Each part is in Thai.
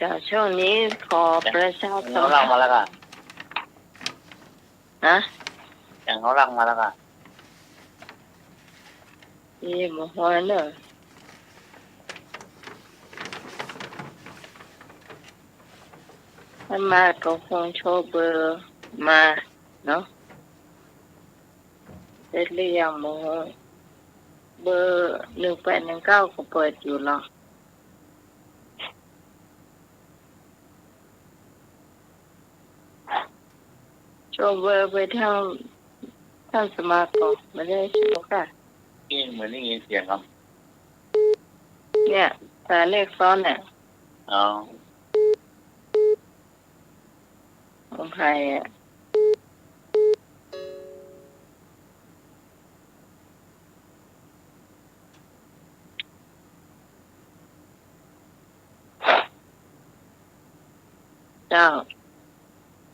จากช่วงนี้ขอประชาสัมเขาลั พั ง นธ์ มาแล้วกัน นะ อย่างเขาลังมาแล้วกัน นี่บอกว่าเนอะถ้ามาก็คงโชว์เบอร์มาเนาะเสร็จหรือยังโมเบอร์1819ก็เปิดอยู่หรอกโชว์เบอร์ไปทางท่านสมาคมไม่ได้โชว์ค่ะ ที่เหมือนได้ยินเสียงครับ เนี่ยแต่เลขซ้อนเนี่ย อ๋อ ของใครอ่ะเจ้า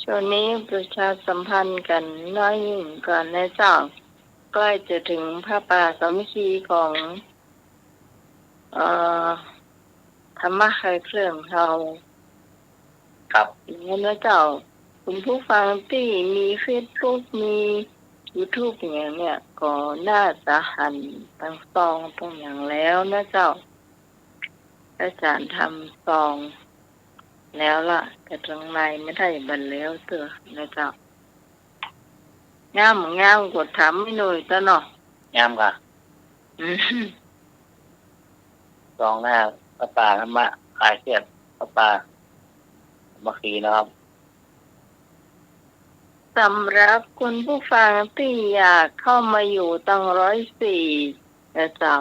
ช่วงนี้ประชาสัมพันธ์กันน้อยยิ่งก่อนนะเจ้าใกล้จะถึงพระป่าสามัคคีของเอ่อธรรมะใครเครื่องเรา ครับ อย่างนี้นะเจ้าคุณผู้ฟังที่มีเฟซบุ๊กมี YouTube อย่างเนี้ยก็น่าจะหันตั้งซองตรงอย่างแล้วนะเจ้าอาจารย์ทำซองแล้วล่ะแต่ตรงในไม่ได้บันแล้วเตือนะเจ้างามกดถามไม่หน่อยตะเนาะ งามค่ะ อืม รองหน้าพระป่าธรรมะคลายเครียดพระป่าเมื่อกี้นะครับ สำหรับคุณผู้ฟังที่อยากเข้ามาอยู่ตั้ง104นะเจ้า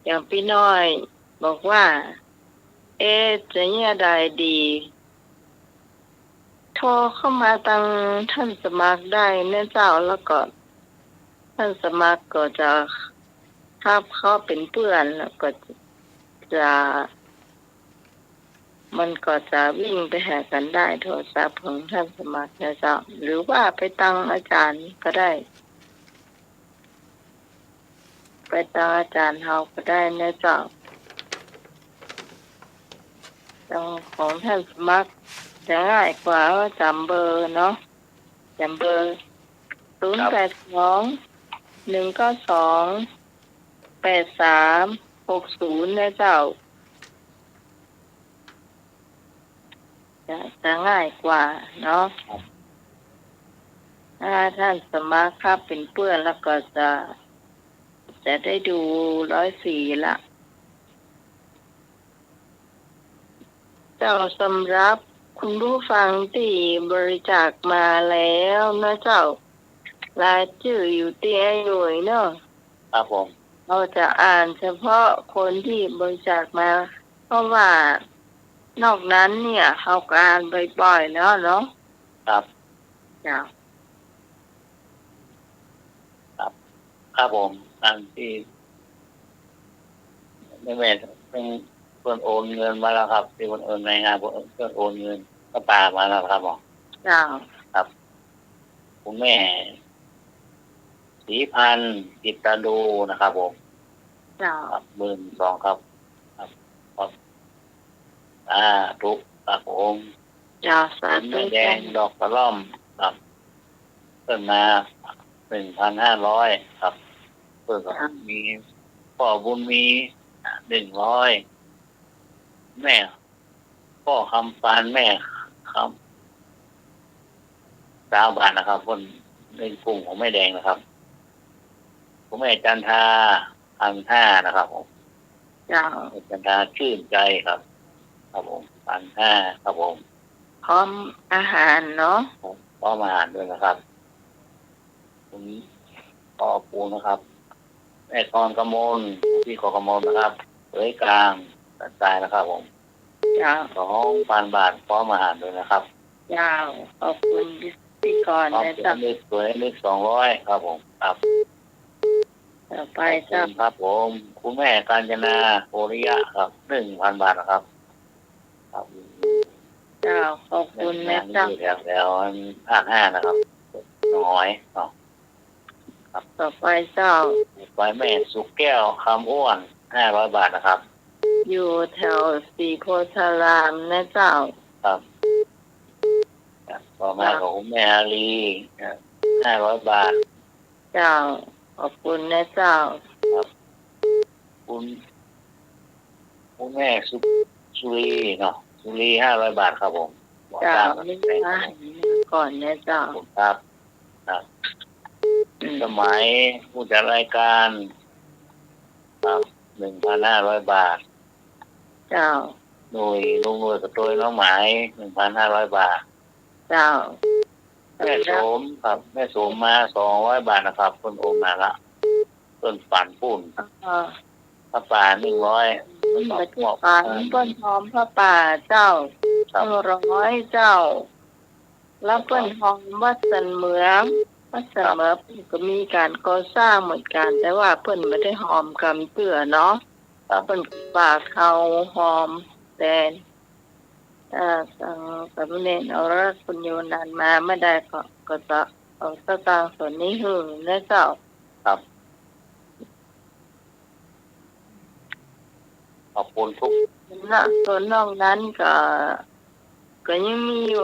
อย่างพี่น้อยบอกว่าจะเนี่ยได้ดีโทรเข้ามาตั้งท่านสมัครได้นะเจ้าแล้วก็ท่านสมัครก็จะถ้าเขาเป็นเพื่อนแล้วก็จะมันก็จะวิ่งไปหากันได้โทรศัพท์ของท่านสมัครนะเจ้าหรือว่าไปตั้งอาจารย์ก็ได้ไปตั้งอาจารย์เฮาก็ได้นะเจ้าตั้งของท่านสมัครจะง่ายกว่าว่าจำเบอร์เนาะจำเบอร์0821928360นะเจ้าจะง่ายกว่าเนาะถ้าท่านสมัครครับเป็นเพื่อนแล้วก็จะได้ดู104ละเจ้าสำหรับคุณผู้ฟังที่บริจาคมาแล้วนะเจ้ารายชื่ออยู่ที่ไอ้หน่วยเนาะ ครับผม เราจะอ่านเฉพาะคนที่บริจาคมาเพราะว่านอกนั้นเนี่ยเขาก็อ่านบ่อยๆแล้วเนาะ ครับ จ้ะ ครับผมอันที่ไม่แม่เป็นคนโอนเงินมาแล้วครับที่คนโอนในงานเพื่อนโอนเงินก็ป่ามาแล้วครับผม จ้ะ ครับคุณแม่ศรีพันธ์จิตตาดูนะครับผม จ้ะ ครับ12,000ครับครับทุกครับผม จ้ะสา คุณ ธุ แม่แดงดอกกระล่อมครับเพิ่มมา 1,500 ครับเพิ่มก็มีพ่อบุญมี100แม่พ่อคำปานแม่ครับ3 บาทนะครับคนในกลุ่มของแม่แดงนะครับคุณแม่จันทา1,500นะครับผม จ้ะ จันทาชื่นใจครับครับผม1,500ครับผม พร้อมอาหารเนาะ พร้อมอาหารด้วยนะครับผมขอบคุณนะครับแม่กรกมลพี่กกมลนะครับเผยกลางตัดใจนะครับผม จ้ะ 2,000 บาทพร้อมอาหารด้วยนะครับ จ้ะขอบคุณพิธีกร พร้อม นะ เสือ จ๊ะ นึกสวยนึก200ครับผมครับ ต่อไป ขอบ จ้ะ คุณครับผมคุณแม่กาญจนาโอริยะครับ 1,000 บาทนะครับครับ จ้ะขอบคุณนะจ๊ะ แล้วภาค5นะครับน้อยครับ ต่อไปเจ้า ไว้แม่สุกแก้วคำอ้วน500 บาทนะครับ อยู่แถวศรีโพธารามนะเจ้าครับต่อมาของคุณแม่อารี500 บาทเจ้าขอบคุณนะเจ้าครับคุณแม่สุรีเนาะสุรี500 บาทครับผมเจ้าไม่ได้ก่อนนะเจ้าครับสมัยผู้จัดรายการครับ1,500 บาทเจ้าหน่วยลุงหน่วยกับตัวน้องหมาย1,500 บาทเจ้าแม่โสมครับแม่โสมมา200 บาทนะครับคนโอนมาละต้นปั่นปุ่นพระป่า100มาที่ป่าต้นหอมพระป่าเจ้า100เจ้าแล้วต้นหอมวัดสันเหมืองวัดสันเหมืองก็มีการก่อสร้างเหมือนกันแต่ว่าเพิ่นไม่ได้หอมกำเปื่อเนาะเพิ่นป่าเขาหอมแต่กับเนนเอารักคุณโยนันมาไม่ได้ก็จะเอาสตางค์ส่วนนี้หึงนะเจ้าครับขอบคุณทุกส่วนนอกนั้นก็ยังมีอยู่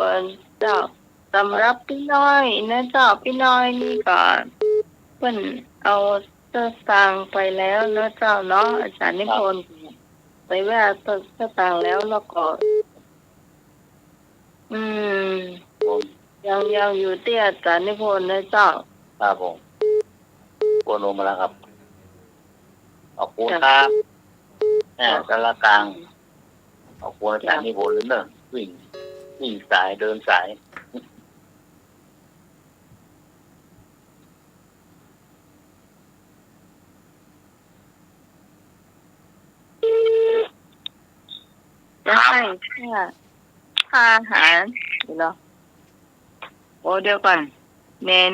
เจ้าสำหรับพี่น้อยนะเจ้าพี่น้อยนี่ก็เพิ่นเอาสตางค์ไปแล้วนะเจ้าเนาะอาจารย์นิพนธ์ไปว่าสตางค์แล้วก็ยังอยู่ที่อาจารย์นิพนธ์นะเจ้าครับผมโอนลงมาแล้วครับขอบคุณครับสารกลางขอบคุณอาจารย์นิพนธ์เลยเนอะวิ่งสายเดินสายจะให้ค่าอาหารเหรอโอ้เดี๋ยวก่อนเน้น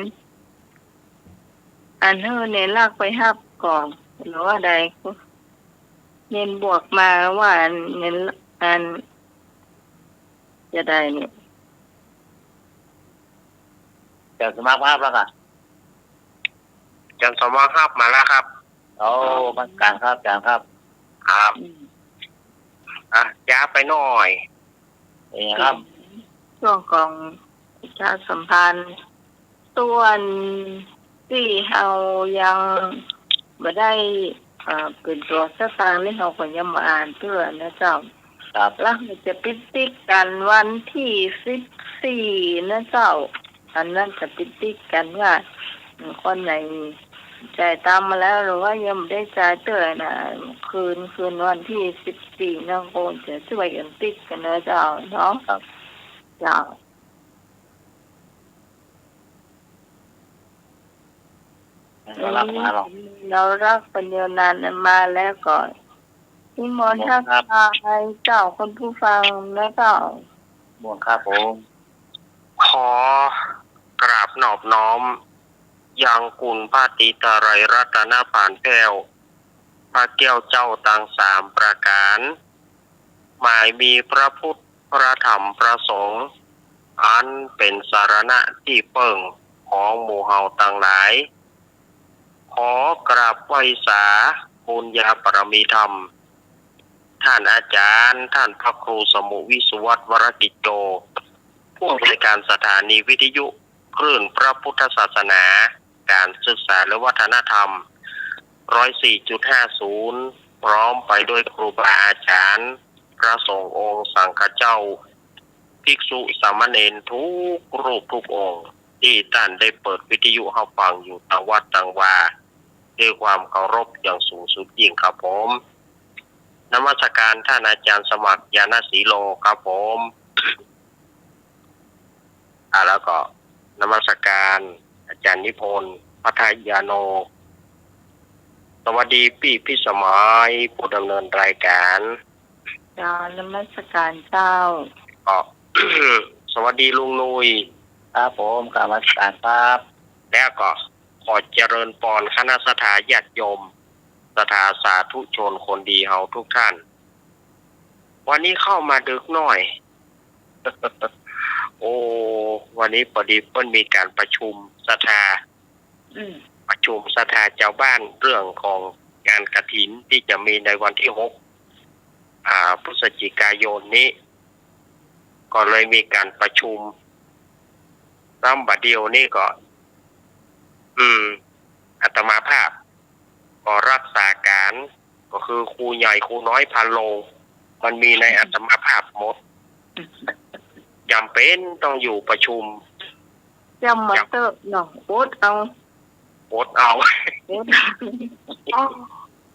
อันเธอเน้นลากไปหับก่อนหรือว่าใดเน้นบวกมาว่าเน้นอันจะได้เนี่ยจะสมัครภาพแล้วค่ะจันสมภาพมาแล้วครับโอ้บ้านกลางครับจางครับครับย้าไปหน่อยครับช่วงของประชาสัมพันธ์ส่วนที่เรายังไม่ได้เป็นตัวสตางค์นี่เราก็ยังมาอ่านเพื่อนะเจ้าแล้วจะปิดติ๊กกันวันที่14นะเจ้าอันนั้นจะปิดติ๊กกันว่าคนไหนจ่ายตามมาแล้วหรือว่ายังไม่ได้จ่ายเตือนนะคืนวันที่14นะคงจะช่วยกันติ๊กกันนะเจ้าเนาะเจ้าเรารักปัญญานานมาแล้วก่อนที่มนทักทายเจ้าคนผู้ฟังนะเจ้าหมวงครับผมขอกราบนอบน้อมยังคุณพระติตรัยรัตนผานแก้วพระแก้วเจ้าต่าง3ประการหมายมีพระพุทธพระธรรมพระสงฆ์อันเป็นสารณะที่เปิ่งของหมู่เฮาต่างหลายขอกราบไหว้สาบุญญาปรมีธรรมท่านอาจารย์ท่านพระครูสมุวิสุวัฒน์วรกิจโจผู้อำนวยการสถานีวิทยุคลื่นพระพุทธศาสนาการศึกษาและวัฒนธรรม 104.50 พร้อมไปด้วยครูบาอาจารย์พระสงฆ์องค์สังฆเจ้าภิกษุสามเณรทุกรูปทุกองค์ที่ท่านได้เปิดวิทยุให้ฟังอยู่ต่างวัดต่างวาด้วยความเคารพอย่างสูงสุดยิ่งครับผมนมัสการท่านอาจารย์สมัครยานสีโลครับผมแล้วก็นมัสการอาจารย์นิพนธ์พัทยาโนสวัสดีพี่สมัยผู้ดำเนินรายการนมัสการเจ้าสวัสดีลุงนุยครับผมกราบนมัสการครับแล้วก็ขอเจริญพรคณะสัตยาติโยมสถาสาธุชนคนดีเฮาทุกท่านวันนี้เข้ามาดึกหน่อย โอ้วันนี้พอดีเพิ่นมีการประชุมสภาเจ้าบ้านเรื่องของงานกฐินที่จะมีในวันที่ พฤศจิกายนนี้ก็เลยมีการประชุมตั้มบัดเดียวนี่ก็อาตมาภาพก็รักษาการก็คือครูใหญ่ครูน้อยพันโลงมันมีในอาตมาภาพหมดจำเป็นต้องอยู่ประชุมจำมาเตอร์หนองโอ๊ตเอา โอดเอา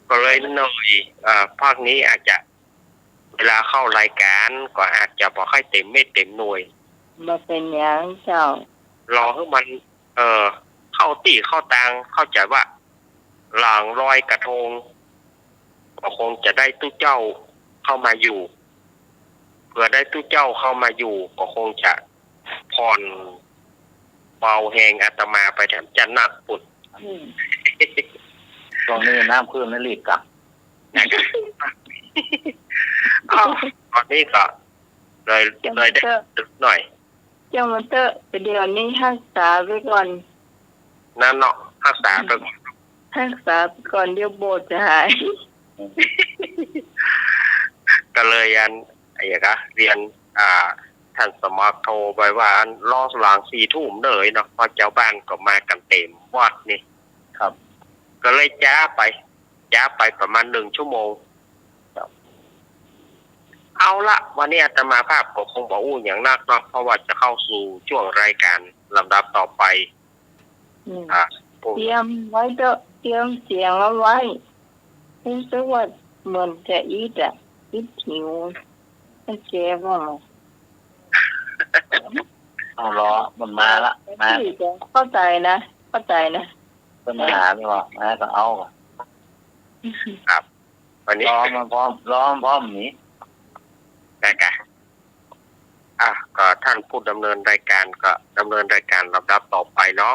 ก็เลยหน่อยภาคนี้อาจจะเวลาเข้ารายการก็อาจจะบอกให้เต็มไม่เต็มหน่วยมาเป็นอย่างเจ้ารอให้มันเข้าตีเข้าตังเข้าใจว่าหลังลอยกระทงก็คงจะได้ตู้เจ้าเข้ามาอยู่เพื่อได้ตู้เจ้าเข้ามาอยู่ก็คงจะผ่อนเบาแหงอาตมาไปแถมจันนักปุดตรงนี้น้ำขึ้นไม่รีบกลับตอนนี้ก็เลยได้ตึกหน่อยเจ้ามันเตอร์เดี๋ยวนี้รักษาไว้ก่อนนั่นเนาะรักษาไปก่อนรักษาไปก่อนเดี๋ยวโบสจะหายก็เลยอะไรกันเรียนท่านสมัครโทรไปว่าล้อหลัง4 ทุ่มเลยเนาะพอเจ้าบ้านก็มากันเต็มวัดนี่ครับก็เลยจ้าไปประมาณ1 ชั่วโมงเอาละวันนี้อาตมาภาพก็คงบอกอย่างนักเนาะเพราะว่าจะเข้าสู่ช่วงรายการลำดับต่อไปเตรียมไว้เด้อเตรียมเสียงเอาไว้รู้สึกว่าเหมือนจะอีดหิวมันเจ็บว่าเอาล้อมันมาละมาเข้าใจนะเป็นปัญหาไม่ว่ามาก็เอาครับวันนี้ล้อมันพร้อมหนีได้กันก็ท่านผู้ดำเนินรายการก็ดำเนินรายการลำดับต่อไปเนาะ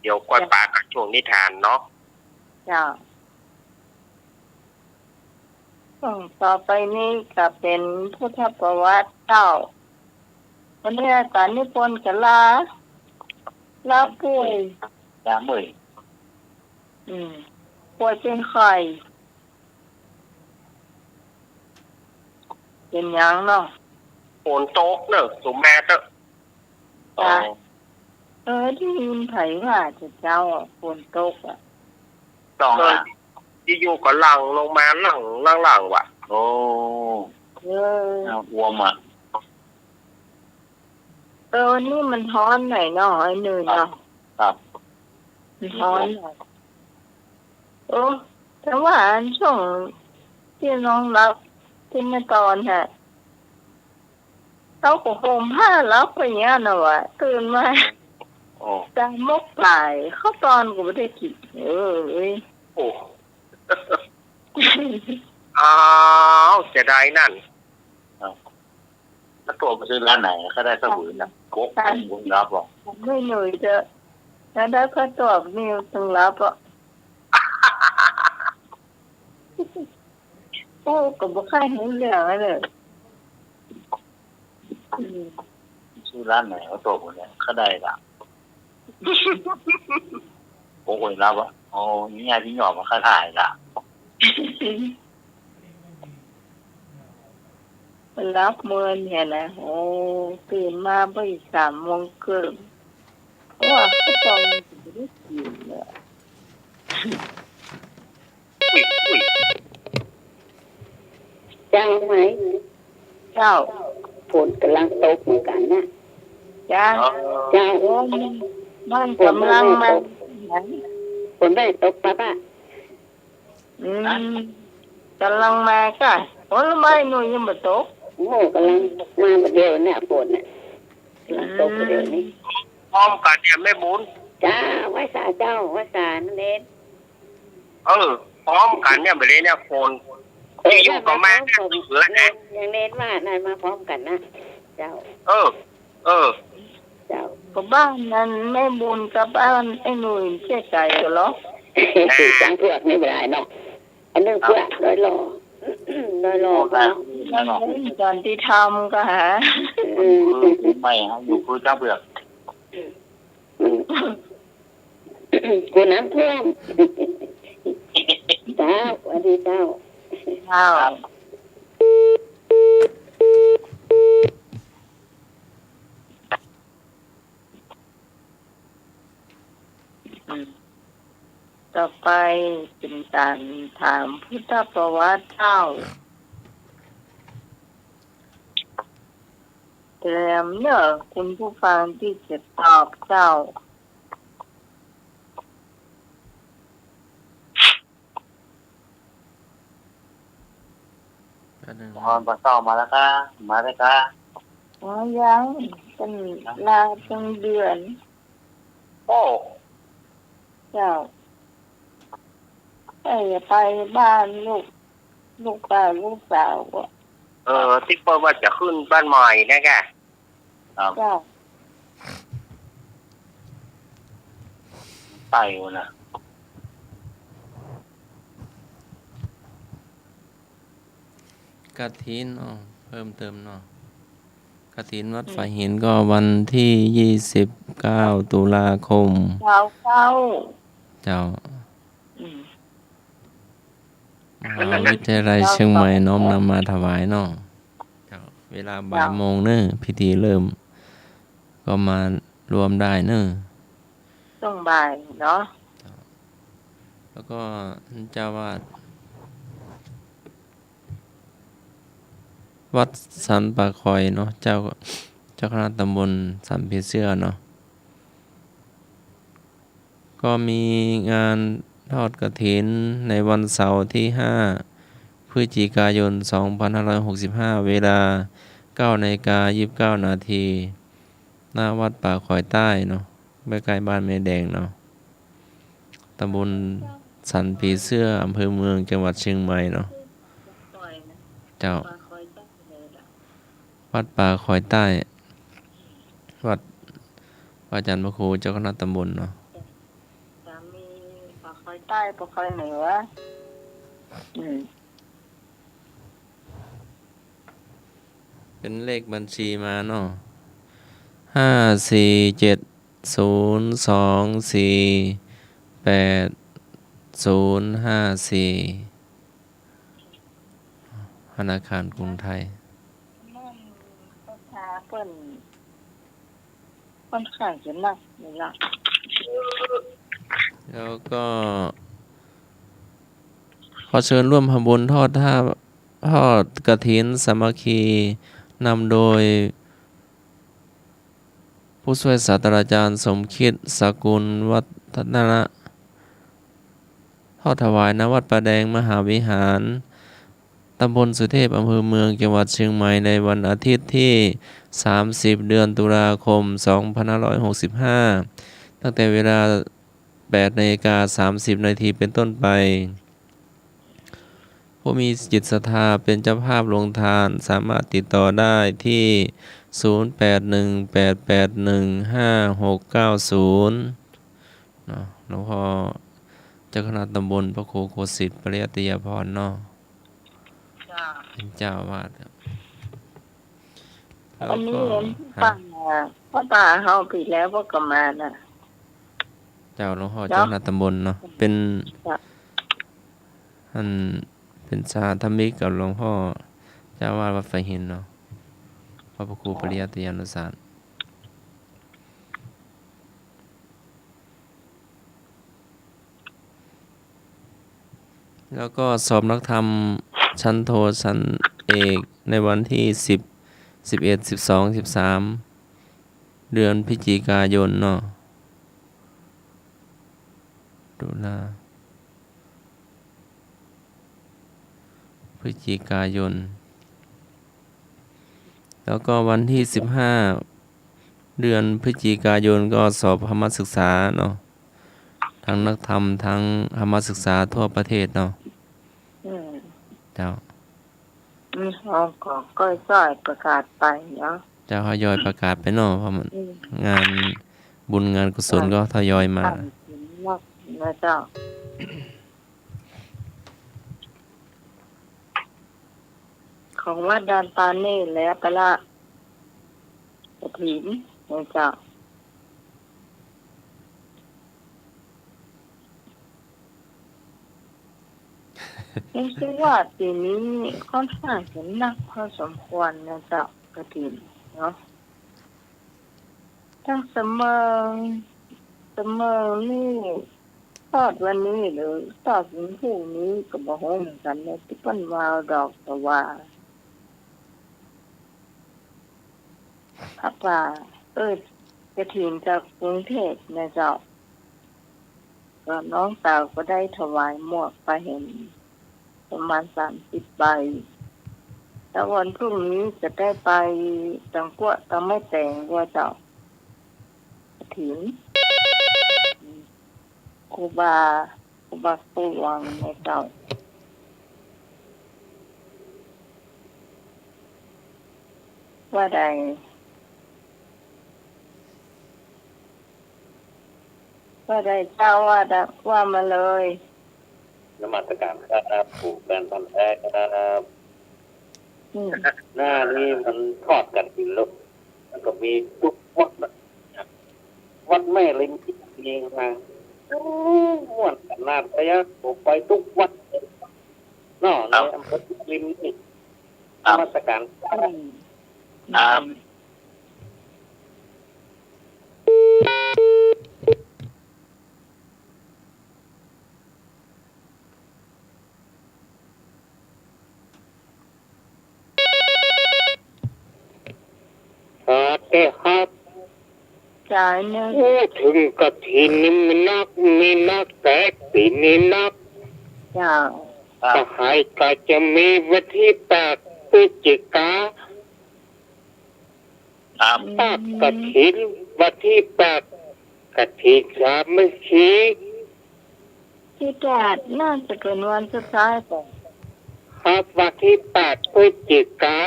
เดี๋ยวก้อยปลากับช่วงนิทานเนาะจ้าต่อไปนี้ก็เป็นพุทธประวัติเจ้าวันนี้อาจารย์นิพนธ์กลาป่วยป่วยเป็นไข้เป็นยังเนาะฝนตกเนอะสุแม่เตอะที่ยินไผว่าจะเจ้าฝนตกต้องที่อยู่ก็หลังลงมาหลังว่ะโอ้วัวมานี่มันฮ้อนหน่อยเนาะไอ้หนึ่งเนาะครับมันฮ้อนหน่อยแต่ว่าช่วงที่น้องรับที่เมื่อตอนฮะเขาก็ห่มผ้ารับไปอย่างนั้นนะวะตื่นมาตามกปลายเขาตอนก็ไม่ได้กินจะได้นั่นถ้าตัวไปซื้อร้านไหนก็ได้สบู่นะโก๊กบุญรับหรอกไม่หน่อยจะแล้วได้ข้าตอบนี่ต้องรับอ่ะก็บ่ค่อยเห็นเรื่องอะไรเลยซื้อร้านไหนเขาตัวบุญเนี่ยเขาได้ละโก๊กบุญรับอ่ะนี่ไงที่หยอกมาค่าถ่ายละรับเมินเนี่ยนะตื่นมาไป3 โมงครึ่งว่าก็ต้องได้กินเนี่ยจังไหมเจ้าฝนกำลังตกเหมือนกันนะจ้ามันกำลังมาฝนได้ตกป่ะกำลังมาก็ผลไม้หนูยังไม่ตกกำลังมาเดียวเนี่ยฝนเนี่ยกำลังตกเดียวนี้พร้อมกันเนี่ยแม่บุญจ้าไว้สาเจ้าไว้สานั่นเองพร้อมกันเนี่ยไปเลยเนี่ยฝนที่อยู่กับแม่เหลือนะยังเน้นว่านายมาพร้อมกันนะเจ้าเจ้ากับบ้านนั้นแม่บุญกับบ้านไอ้หนุ่ยเชื่อใจเหรอจังเพื่อนไม่เป็นไรเนาะอันนั้นเพื่อนโดยรอก็ตอนที่ทำก็หาไม่ครับอยู่คือจ้าเปลือกกูน้ำเพื่อนเจ้าสวัสดีเจ้า ต่อไปเป็นการถามพุทธประวัติเจ้าเตรียมเนอะคุณผู้ฟังที่จะตอบเจ้าพรปะเต้ามาแล้วค่ะมาเลยค่ะ ยังเป็นลาจังเดือน โอ้ เจ้าไปบ้านลูกป้าลูกสาวก็ ที่เปิดว่าจะขึ้นบ้านใหม่นะแก ครับ เจ้า ไปอยู่นะ กฐินเพิ่มเติมกฐินวัดฝายหินก็วันที่29 ตุลาคม เจ้า เจ้า อืม มหาวิทยาลัยเชียงใหม่น้อมนำมาถวายเนาะเจ้าเวลาบ่ายโมงเนอะพิธีเริ่ม ก็มารวมได้เนอะ ต้องบ่ายเนาะ แล้วก็เจ้าวาดวัดสันป่าคอยเนาะเจ้าคณะตำบลสันผีเสื้อเนาะก็มีงานทอดกฐินในวันเสาร์ที่5 พฤศจิกายน 2565 เวลา 9:29 นาทีหน้าวัดป่าคอยใต้เนาะใกล้บ้านแม่แดงเนาะตำบลสันผีเสื้ออำเภอเมืองจังหวัดเชียงใหม่เนาะเจ้าวัดป่าคอยใต้วัดอาจารย์พระครูเจ้าคณะตำบลเนาะ จะมีปากคอยใต้ปากคอยเหนือเป็นเลขบัญชีมาเนาะ54702480054ธนาคารกรุงไทยมันประชาเปิ้นค่อนข้างจะหนักนี่ล่ะ แล้วก็ขอเชิญร่วมทำบุญทอดกฐินสามัคคีนำโดยผู้ช่วยศาสตราจารย์สมคิดสกุลวัฒนะทอดถวายณวัดประแดงมหาวิหารตำบลสุเทพอำเภอเมืองจังหวัดเชียงใหม่ในวันอาทิตย์ที่30 เดือนตุลาคม 2565 ตั้งแต่เวลา 8:30 นาทีเป็นต้นไปผู้มีจิตศรัทธาเป็นเจ้าภาพลงทานสามารถติดต่อได้ที่ 0818815690 เนาะหลวงพ่อเจ้าคณะตำบลพระครูโคสิทธิ์ปริยัติยาภรณ์เนาะเป็นเจ้าวาดครับ อันนี้เห็นพ่อตาเฮาปีแล้วพวกก็มาน่ะ เจ้าหลวงพ่อเจ้าคณะตำบลเนาะเป็นสาธมิกกับหลวงพ่อเจ้าวาดวัดไฟหินเนาะพระครูปริยัติยานุสารแล้วก็สอบนักธรรมชั้นโทชั้นเอกในวันที่10 11 12 13 เดือนพฤศจิกายนเนาะตุลาพฤศจิกายนแล้วก็วันที่15 เดือนพฤศจิกายนก็สอบธรรมศึกษาเนาะทั้งนักธรรมทั้งธรรมศึกษาทั่วประเทศเนาะเจ้ามีห้องก็จ่อยประกาศไปเนาะเจ้าทยอยประกาศไปเนาะเพราะมันงานบุญงานกุศลก็ทยอยมานะเจ้าของวัดดานปานนี่แล้วไปละกฐินนะเจ้านี่คือว่าปีนี้ค่อนข้างจะหนักพอสมควรนะเจ้ากฐินเนาะทั้งเสมอนี่ ทอดวันนี้หรือทอดวันพรุ่งนี้ก็บ่ฮู้เหมือนกันเลยที่เพิ่นว่าดอกแต่ว่าพักว่ากฐินจากกรุงเทพนะเจ้าก็น้องสาวก็ได้ถวายหมวกไปเห็นประมาณ30 ใบแล้ววันพรุ่งนี้จะได้ไปตังกัวตังไม่แต่งว่าเจ้ากฐินครูบาปู่วังนะเจ้าว่าใดเจ้าว่ามาเลย นมัสการครับปู่การทำแท้ครับ หน้านี่มันทอดกันกินลูกมันก็มีทุกวัดแม่ริมที่เองมาม่วนขนาดไปยะผมไปทุกวัดนอกในอำเภอริมนี่นมัสการครับ จ่ายเนื้อ พูดถึงกฐินนี่มีนักแต่ปีนี้นัก เจ้า สหายก็จะมีวันที่8 พฤศจิกาถ้ากฐินวันที่8กฐินสามัคคี ที่แปดน่าจะเป็นวันสุดท้ายก่อน ครับวันที่8 พฤศจิกา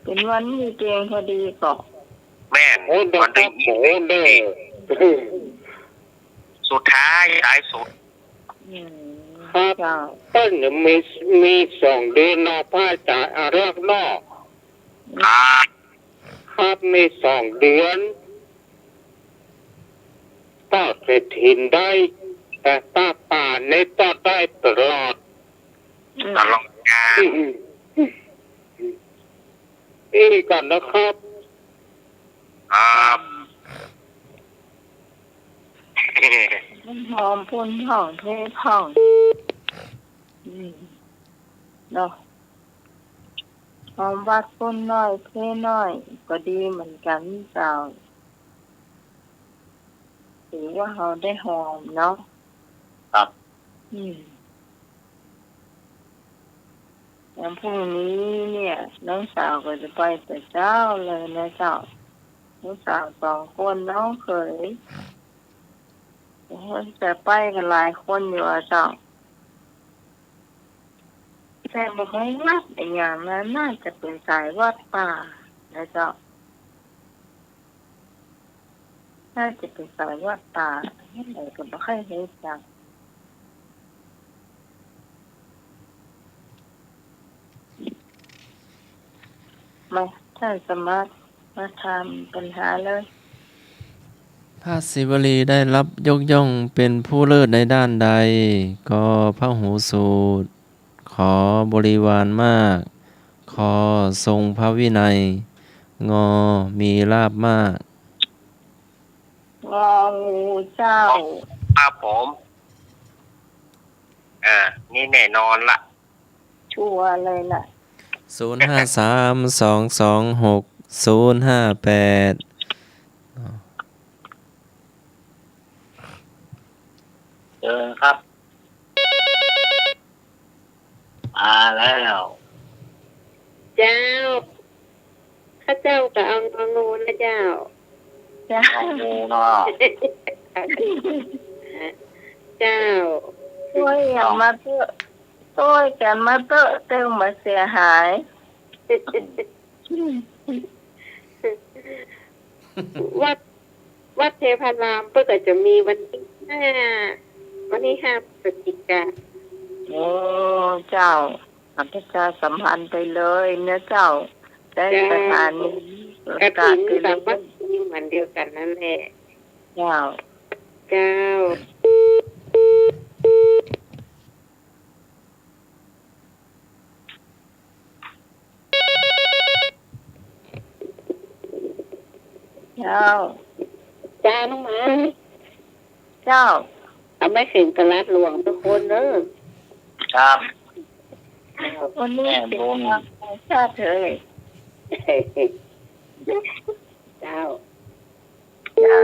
เป็นวันมีเกณฑ์พอดีก่อน แม่น โอ้เด้อ วัน ค ที่ รับโอ้เด้อ สุดท้ายสุด ครับ เจ้า ต้นมี2 เดือนนอกผ้าจ่ายอารักนอก ครับ ครับมี2 เดือนต้าเศรษฐินได้ แต่ต้าป่าในต้าได้ตลอด ตลอดงาน อีกก่อนนะครับ ครับ หอมพุ่นห้องเทพห้องเนาะหอมวัดพุ่นน้อยเทน้อยก็ดีเหมือนกันเจ้าถือว่าเราได้หอมเนาะ ครับ วันพรุ่งนี้เนี่ยน้องสาวก็จะไปแต่เจ้าเลยนะเจ้าน้องสาว2 คนน้องเขยแต่ไปกันหลายคนอยู่อ่ะเจ้าแต่บอกให้วัดอย่างนั้นน่าจะเป็นสายวัดป่านะเจ้าน่าจะเป็นสายวัดป่าที่ไหนก็ไม่ค่อยเห็นจังมาท่านสมัครมาทำปัญหาเลย พระศิวลีได้รับยกย่องเป็นผู้เลิศในด้านใด ก็พระหูสูตร ขอบริวารมาก ขอทรงพระวินัย งอมีลาภมาก งองูเจ้า ครับผมนี่แน่นอนละ ชัวร์เลยล่ะ 053-226-058เจอครับมาแล้ว เจ้าข้าเจ้าก็เอางองูนะเจ้า เจ้า งูเนาะ เจ้า ช่วยอย่ามาเตอะช่วยกันมาเตอะเต้งมาเสียหาย วัดเทพารามเพื่อจะมีวันที่5 พฤศจิกา โอ้เจ้าประชาสัมพันธ์ไปเลยนะเจ้าได้สถานีประ กระ กาศ ถิ่น ไปเล สาย มัคคีเหมือนเดียวกันนั่นแหละ เจ้า เจ้า เจ้า จ้าน้องหมา เจ้า เอาไม่ถึงตลาดหลวงทุกคนเนอะ ครับ วันนี้ แม่ เป็น บุญ วันแห่งชาติเถอะ เจ้า เจ้า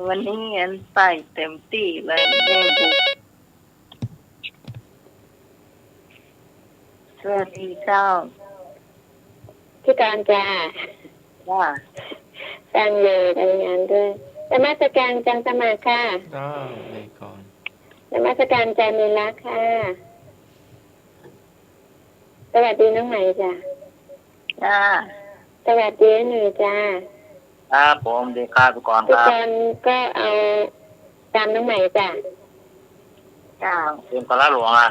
วันนี้อันใส่เต็มที่เลยแม่บุญสวัสดีเจ้า ที่การจ้า ว่า สร้างเลยทำงานด้วยนมัสการจังสมาค่ะ ได้เลยก่อน นมัสการจันเมลักค่ะ สวัสดีน้องใหม่จ้า จ้า สวัสดีหนูจ้า ครับผมดีครับทุกคน ทุ ค ก รับ คนก็เอาตามน้องใหม่จ้า เจ้า เป็นตลาดหลวงอ่ะ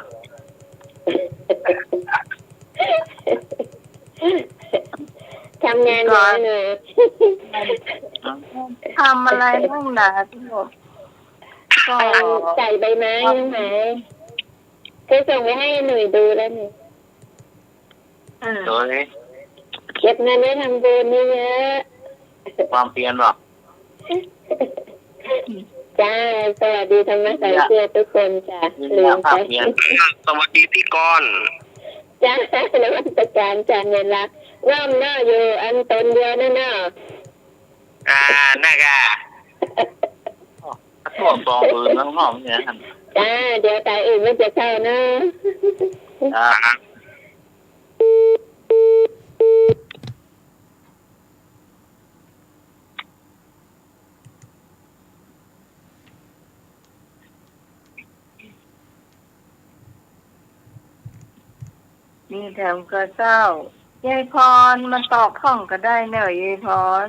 ทำงานเยอะเลย ทำอะไรบ้างหนาทุกคนก็ ใส่ใบไม้น้องใหม่เคยส่งไปให้หนุ่ยดูแล้วนี่ โดย เก็บเงินไว้ทำบุญนี่เยอะ ความเพียรหรอก จ้า สวัสดีธรรมสายเชื่อทุกคนจ้า มี ลื ความ มไป เพียร สวัสดีพี่กรณ์ จ้านวัตการจานเวลาน้อมเน้ออยู่อันตนเดียวนั่นเนาะ น่ากะ ตัวสองปืนน้องน้องเนี่ยครับ จ้า เดี๋ยวตายอื่นไม่จะเข้าเนาะ ครับ นี่แถมก็เจ้ายายพรมันตอบข้องก็ได้เนอะยายพร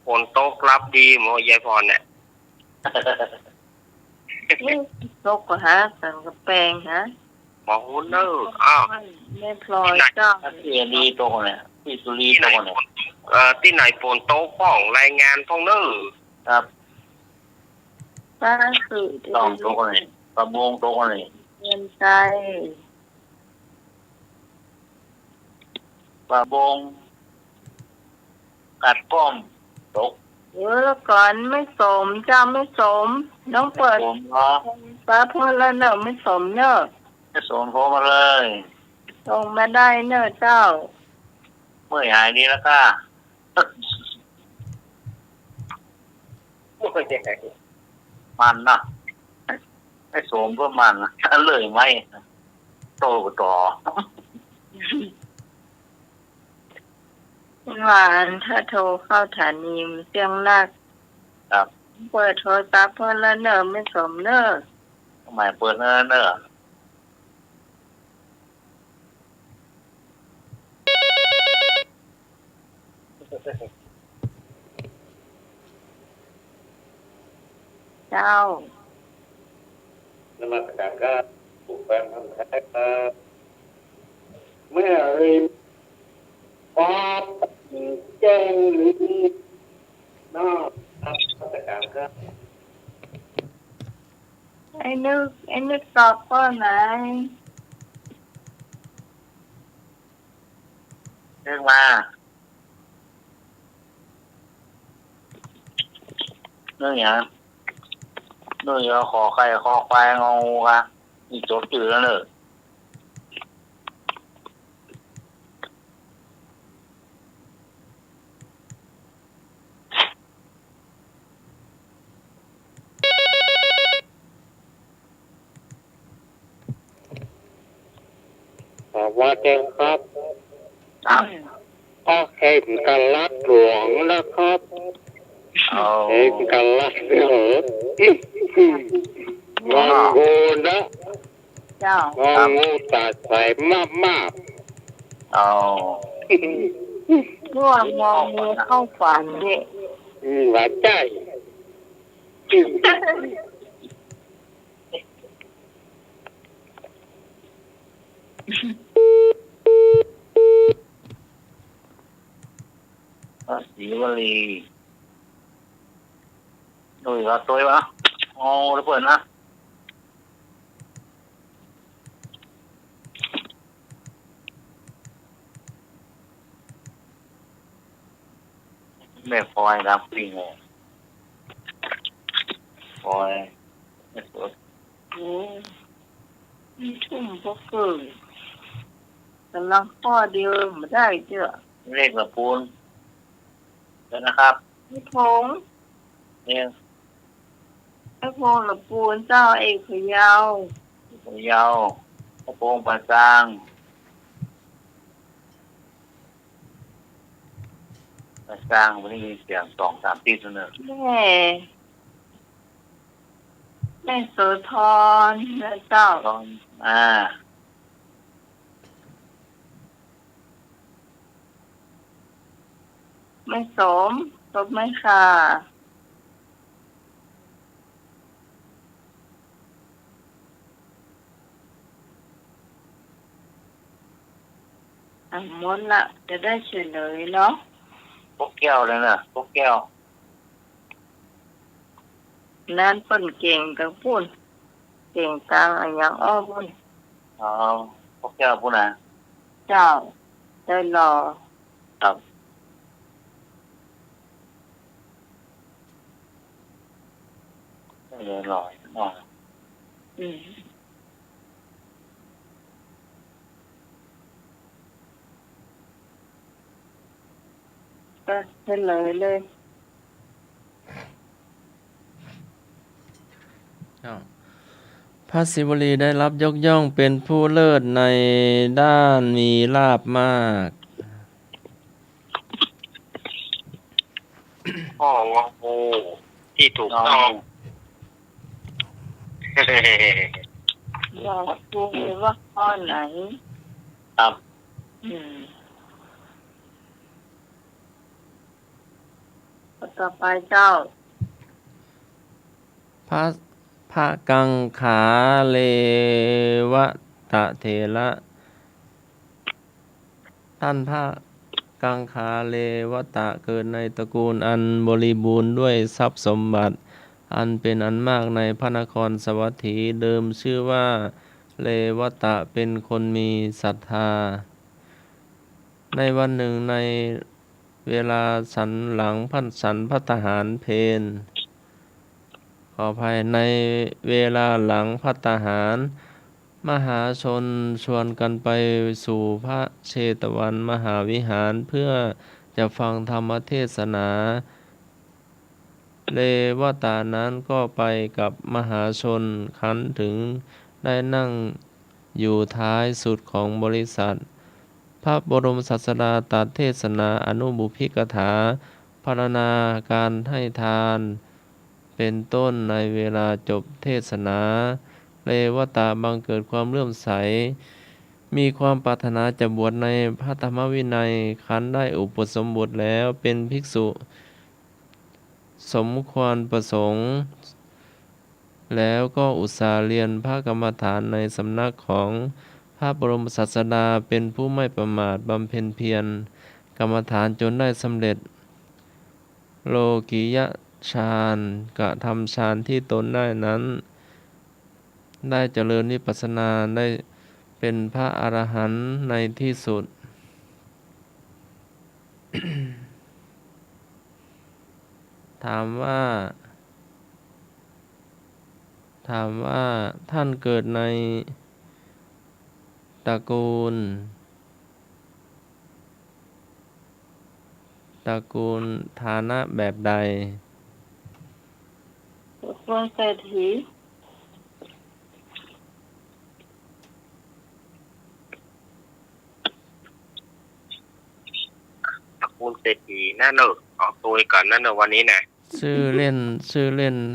ฝนตกรับดีหมอยายพรเนี่ย นี่ตกก็หาสังกะแปงฮะ หมอหุ่นเนอร์อ้าว ไม่พลอยเจ้า ถ้าเพียรดีตรงเนี่ยพี่สุรีตรงเนี่ย ที่ไหนฝนตกป้องรายงานพ้องเนอร์ ครับ ป้าสื่อ ต้องตรงเนี่ยประมงตรงเนี่ย เงินใจ ประมงกัดป้อมตก เดี๋ยวแล้วก่อนไม่สมเจ้าไม่สมน้องเปิด ผมเนาะ ป้าพูดแล้วเนอะไม่สมเนอะ จะส่งโทรมาเลย ส่งมาได้เนอะเจ้า เมื่อหายดีแล้วก็ มันนะให้สมเพื่อมันนะเลยไหมโตกว่าต่อ หวานถ้าโทรเข้าฐานีมันเสียงนัก ครับ เปิดโทรศัพท์เพื่อนแล้วเนอะไม่สมเนอะ ทำไมเปิดเนอะ เจ้า นมัสการครับผู้แฟนพันธุ์แท้ครับเมื่อริมฟ้าแจ้งหรือนอกนมัสการครับ ไอ้นึกตอบก็ไหน เรื่องมาเรื่องอย่างเรื่องอย่างขอไข่ขอควายงองูค่ะอีกจบจืดแล้วเนอะ ว่าแจ้งครับก็เห็นกันลัดหลวงนะครับ เอา เห็นกันลัดเหรององงูนะ เจ้าง องูตัดใส่มาก เอา ร่วงมองมือเข้าฝันดิ ๆว่าใจ สีวลีดูอีกแล้วตัววะโอ้แล้วเปิดนะ แม่พลอยรับปิ้งเลยพลอยไม่สด โอ้มีทุ่มพวกเกินกำลังพ่อเดียวมาได้เจ้า เลขละปูนเดี๋ยวนะครับ ไม่พง เนี่ย ไม่พงละปูนเจ้าเอกพะเยาว พะเยาวกระโปรงปลาซางปลาซางวันนี้มีเสียง2-3ตีเสนอ แม่โสธรนะเจ้า ตอนไม่สมตบไม่ค่ะหมดละจะได้เฉลยเนาะ พวกแก้วเลยนะพวกแก้ว นั่นเปิ่นเก่งกับพูดเก่งตังอะไรอย่างอ้อพูด อ๋อพวกแก้วพูดนะ เจ้าได้รอ ครับเลยลอยหน่อย อืมก็เฉลยเลย พระศิวลีได้รับยกย่องเป็นผู้เลิศในด้านมีลาภมาก ข้ององูที่ถูกต้อง อยากดูเลยว่าข้อไหน ครับ อืมต่อไปเจ้า พระกังขาเลวตะเถระท่านพระกังขาเลวตะเกิดในตระกูลอันบริบูรณ์ด้วยทรัพย์สมบัติ อันเป็นอันมากในพระนครสวัสถีเดิมชื่อว่าเลวตะเป็นคนมีศรัทธา ในวันหนึ่งในเวลาฉันหลังฉันภัตตาหารเพลขออภัยในเวลาหลังภัตตาหาร มหาชนชวนกันไปสู่พระเชตวันมหาวิหารเพื่อจะฟังธรรมเทศนา เลวตานั้นก็ไปกับมหาชนคันถึงได้นั่งอยู่ท้ายสุดของบริษัท พระบรมศาสดาตรัสเทศนาอนุบุพิกถาพรรณนาการให้ทานเป็นต้นในเวลาจบเทศนา เลวตาบังเกิดความเลื่อมใส มีความปรารถนาจะบวชในพระธรรมวินัยคันได้อุปสมบทแล้วเป็นภิกษุสมควรประสงค์ แล้วก็อุตส่าห์เรียนพระกรรมฐานในสำนักของพระบรมศาสดาเป็นผู้ไม่ประมาทบำเพ็ญเพียรกรรมฐานจนได้สำเร็จ โลกิยฌานกระทำฌานที่ตนได้นั้น ได้เจริญวิปัสสนาได้เป็นพระอรหันต์ในที่สุด ถามว่าท่านเกิดในตระกูลฐานะแบบใด ตกลงเศรษฐี ตระกูลเศรษฐีนั่นเนอะออกตัวก่อนนั่นเนอะวันนี้นะ ชื่อเล่น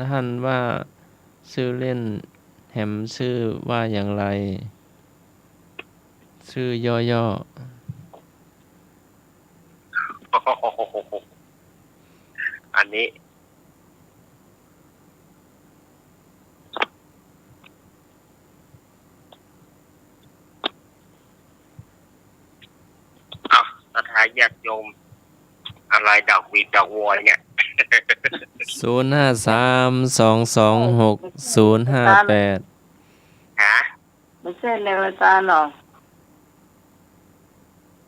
ท่านว่าชื่อเล่นแหมชื่อว่าอย่างไร ชื่อย่อ อันนี้ศรัทธาญาติโยม อะไรดอกวีดดอกวัวเนี่ย 0532260058 ฮะ ไม่ใช่เลวตาหรอก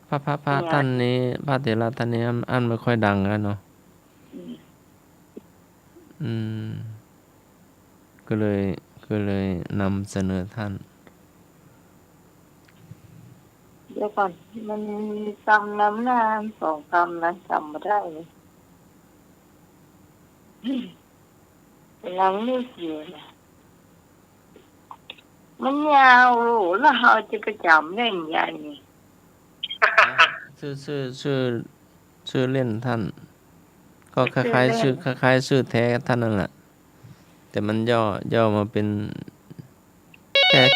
พระท่านนี้พระเถระท่านนี้อันไม่ค่อยดังแล้วเนาะ อืมก็เลยนำเสนอท่าน เดี๋ยวก่อนมันจำน้ำหน้า2 คำนะจำไม่ได้เลยหลังนี่เสียนะมันยาวแล้วเราจะไปจำได้ยังไงนี่ ชื่อเล่นท่าน ก็คล้ายๆชื่อแท้ท่านนั่นแหละแต่มันย่อมาเป็น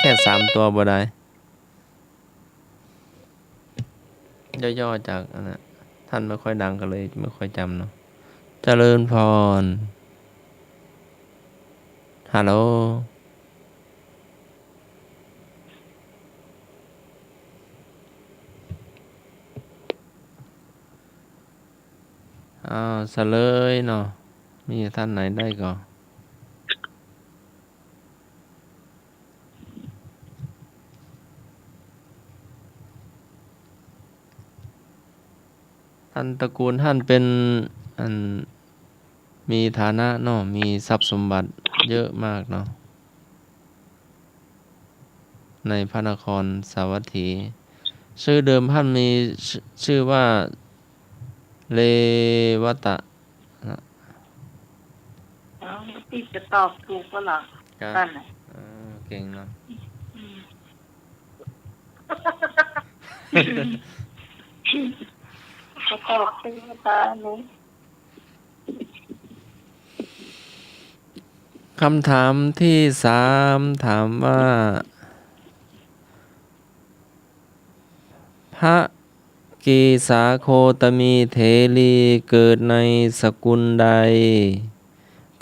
แค่3 ตัวบ่ได้ย่อจากอันนั้นท่านไม่ค่อยดังกันเลยไม่ค่อยจำเนาะเจริญพรฮัลโหลเสลยเนาะมีท่านไหนได้ก่อนท่านตระกูลท่านเป็นอันมีฐานะเนาะมีทรัพย์สมบัติเยอะมากเนาะในพระนครสาวัตถีชื่อเดิมท่านมีชื่อว่าเลวตะที่จะตอบถูกก็หรอนั่นน่ะ เก่งเนาะ ก็ตอบเป็นตาหนู คำถามที่3ถามว่าพระกีสาโคตมีเถรีเกิดในสกุลใด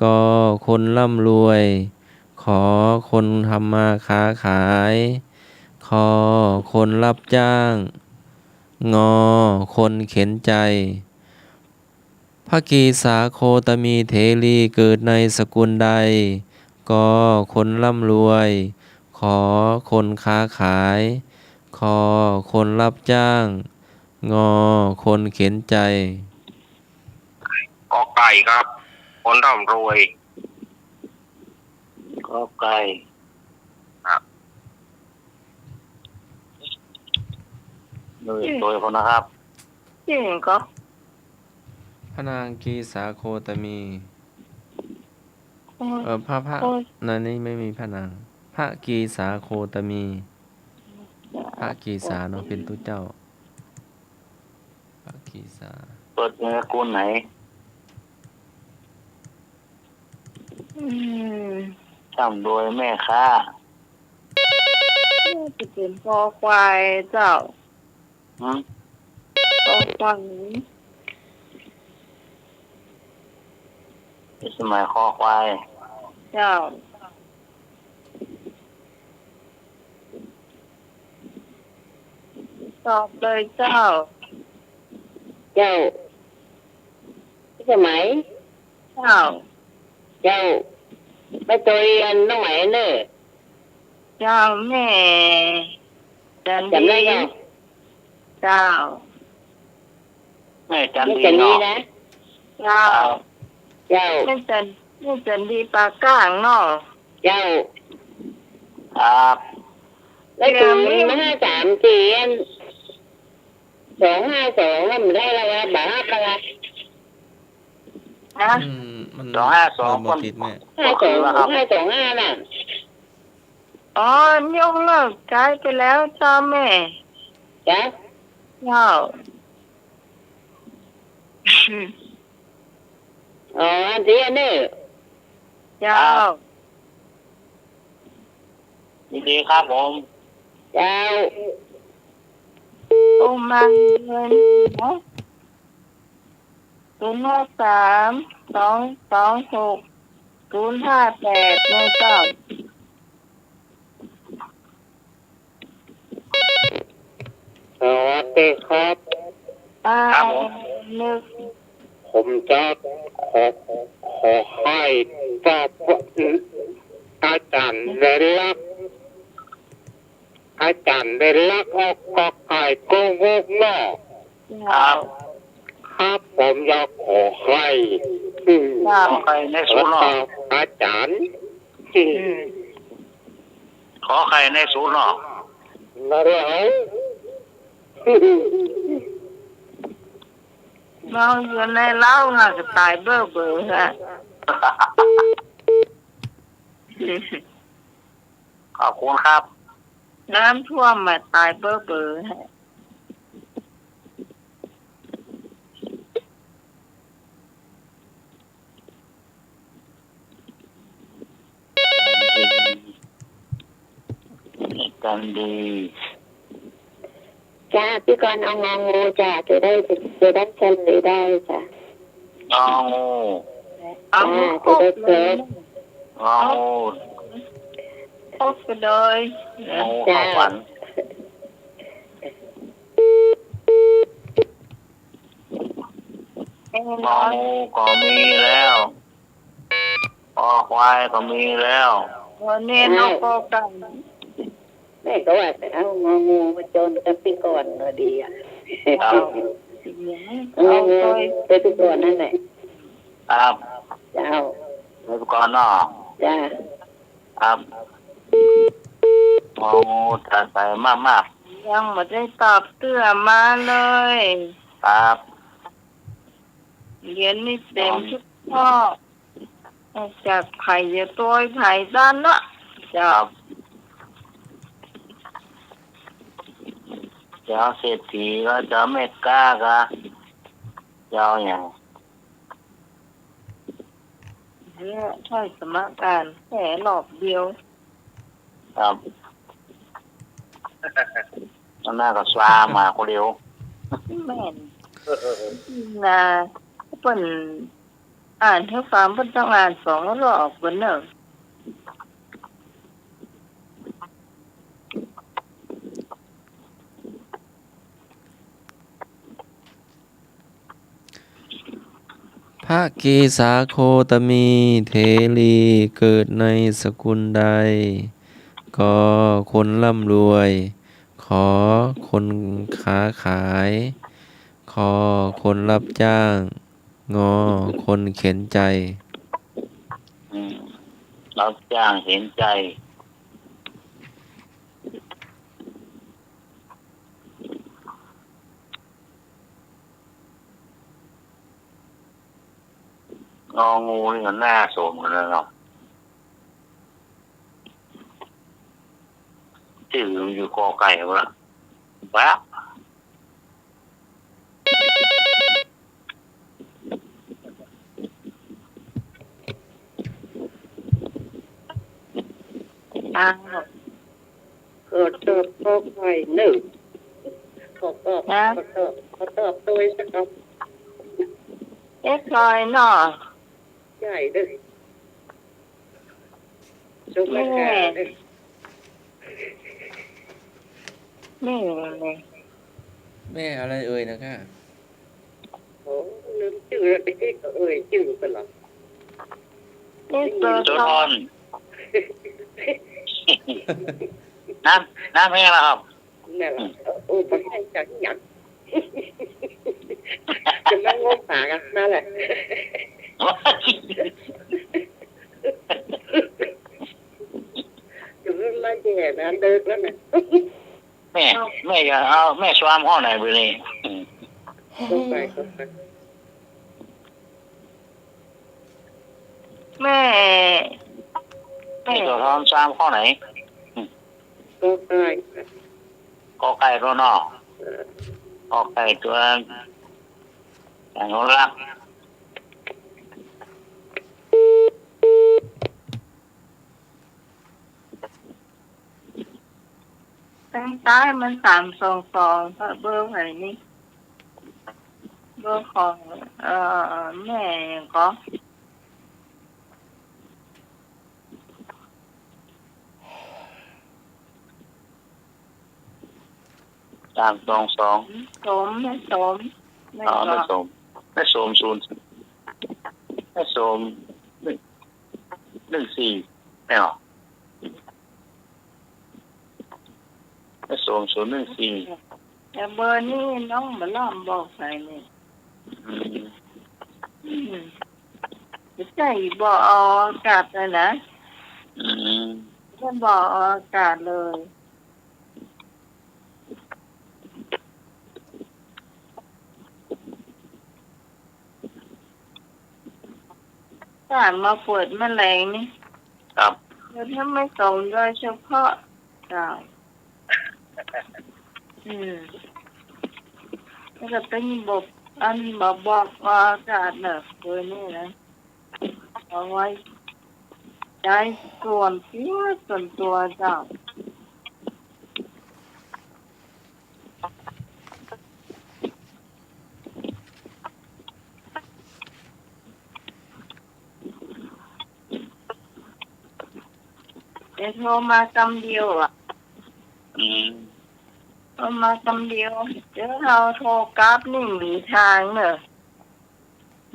ก็คนร่ำรวยขอคนทำมาค้าขายขอคนรับจ้างงอคนเข็นใจพระกีสาโคตมีเถรีเกิดในสกุลใดก็คนร่ำรวยขอคนค้าขายขอคนรับจ้างงอคนเข็นใจ กอไก่ครับ คนร่ำรวย ก็ไกล ครับ ดูตัวคนนะครับ จริงก็ พระนางกีสาโคตมี โอ้ย พระในนี้ไม่มีพระนางพระกีสาโคตมีพระกีสาเนาะเป็นตุเจ้าพระกีสา เปิดในสกุลไหน ทำโดยแม่ค้า จะเป็นคอควายเจ้า หืม คอควาย เป็นสมัยคอควาย เจ้าตอบเลยเจ้า เจ้าสมัย เจ้า เจ้าไปตัวเรียนน้องไหมเนอะ เจ้าแม่จัน จำได้ ดี ยัง เจ้า แม่จัน ไม่ ดี จะนี้ เนาะ นะ เจ้า เจ้า ไม่จันดีปากก้างเนาะ เจ้า ครับ แล้วตัวนี้มา534 252มันได้แล้วว่าบาทละ นะ มัน 252 บ่ผิดแม่ 525น่ะ อ๋อยกเลิกใช้ไปแล้วเจ้าแม่ จ้ะ เจ้า อ๋อเดียเนอะ เจ้า ดีครับผม เจ้า โอ้มาเงินนะ053-226-058นะเจ้า สวัสดีครับ นึก ผมจะขอให้ตอบอาจารย์ได้รักอาจารย์ได้รักออกกอไก่โกงกเนาะ เจ้า ครับผมอยากขอให้ เจ้า ขอไข่ในศูนย์เนาะ อาจารย์ ขอไข่ในศูนย์เนาะ มาแล้ว เราอยู่ในเล้าน่ะก็ตายเบ้อเบ้อฮะ ขอบคุณครับ น้ำท่วมมาตายเบ้อเบ้อฮะ กันดี จ้าพี่กรณ์เอางองูจ้าจะได้เฉลยได้จ้ะ งองู เอาครบเลย งองู ครบไปเลย งูเข้าฝัน เอ้ย งอ ร้อย งูก็มีแล้วคอควายก็มีแล้ว วันนี้นกก็กัน แม่ก็ว่าแต่เอางองูมาโจนกันพี่กรณ์ก็ดีอ่ะ ครับ สิ่งนี้ งอ เอา งู ไป ไปพี่กรณ์นั่นแหละ ครับ เจ้า เมื่อก่อนเนาะ จ้า ครับงองูจะใส่มาก ยังไม่ได้ตอบเตื้อมาเลย ๆครับ เรียนนี่เต็มทุกข้อจากไผ่จะตัวไผ่ด้านละ ค จะ รับเจ้าเศรษฐีก็เจ้าเมตกาก็เจ้าอย่าง เนี่ยใช่สมการแค่หลอกเดียว ครับมันน่าก็สวามาคนเดียว แม่นนะเปิ่นอ่านให้ฟังเปิ่นต้องอ่าน2 รอบเปิ่นเนอะ พระเกศาโคตมีเทลีเกิดในสกุลใด ก็คนร่ำรวย ขอคนค้าขาย ขอคนรับจ้าง งอคนเข็นใจ อืมรับจ้างเห็นใจงองูนี่ก็น่าสมกันแล้วเนาะชื่อมันอยู่กอไก่หมดละแป๊บ อ้าว ขอตอบข้อไข่หนึ่งขอตอบตัวสักค เอ๊ะลอยเนาะ ำใหญ่เลยจุกแม่เลย นี่เลย แม่อะไรเอ่ยนะคะ โอ้ลืมชื่อแล้วไปที่ก็ชื่อไปหรอ นี่เปิด โจ ท ท อ อง นน้ำแห้งแล้วครับ นั่นแหละโอ้ไปให้จังหยักจะนั่งงงปากกันนั่นแหละอยู่เรื่องมาแย่นะเดินแล้วนะ แม่จะเอาแม่ชวามห้องไหนไปนี่ ก็ไป แม่ แม่ตัวทองชวามห้องไหน ก็ไป กอไก่ตัวนอกกอไก่ตัวอย่างนู้นละ ตั้งซ้ายมัน322ถ้าเบอร์ไหนนี่เบอร์ของแม่ก็ 322 สมไม่สมไม่ อ๋อ ก็ ไม่สมศูนย์ไม่สม14ไม่หรอไม่สม014แต่เบอร์นี่น้องมาล่อมบอกใส่นี่ อืม อืม ไม่ใช่บ่ออากาศเลยนะ อืม ไม่บ่ออากาศเลยการมาเปิดแมลงนี่ ครับ แล้วถ้าไม่ส่งโดยเฉพาะจ้าแล้วก็เป็นบบอันบอกว่าอากาศเนี่ยตัวนี้นะเอาไว้ใช้ส่วนตัวเจ้าแต่โทรมากำเดียวอ่ะ อืม โทรมากำเดียวเดี๋ยวเราโทรกราฟนี่มีทางเนอะ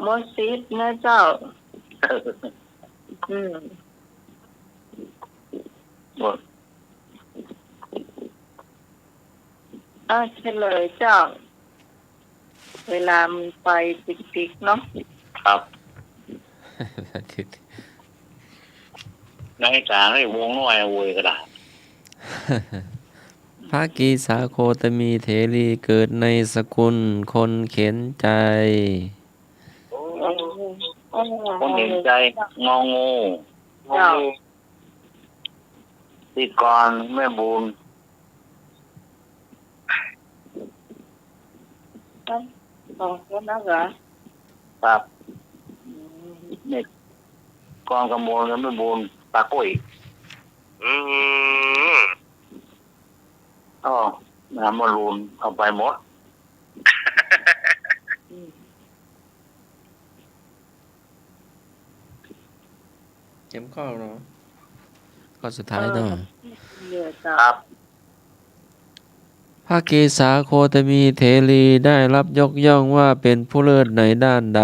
โมซิสนะเจ้า หมด เฉลยเจ้า เวลามันไปติ๊กๆเนาะ ครับในการให้วงน้อยโวยก็ได้ ภากีสาโคตมีเถรีเกิดในสกุลคนเข็นใจ คนเห็นใจงองู เจ้า ติกรแม่บูน สองคนนะเหรอ ครับเนี่ยกองกำมลแม่บูนตากุ้ย อืม อ๋อน้ำมารูนเอาไปหมด เข็มข้อเนาะข้อสุดท้ายเนาะ เยอะเจ้า ครับ ภากีสาโคตมีเถรีได้รับยกย่องว่าเป็นผู้เลิศในด้านใด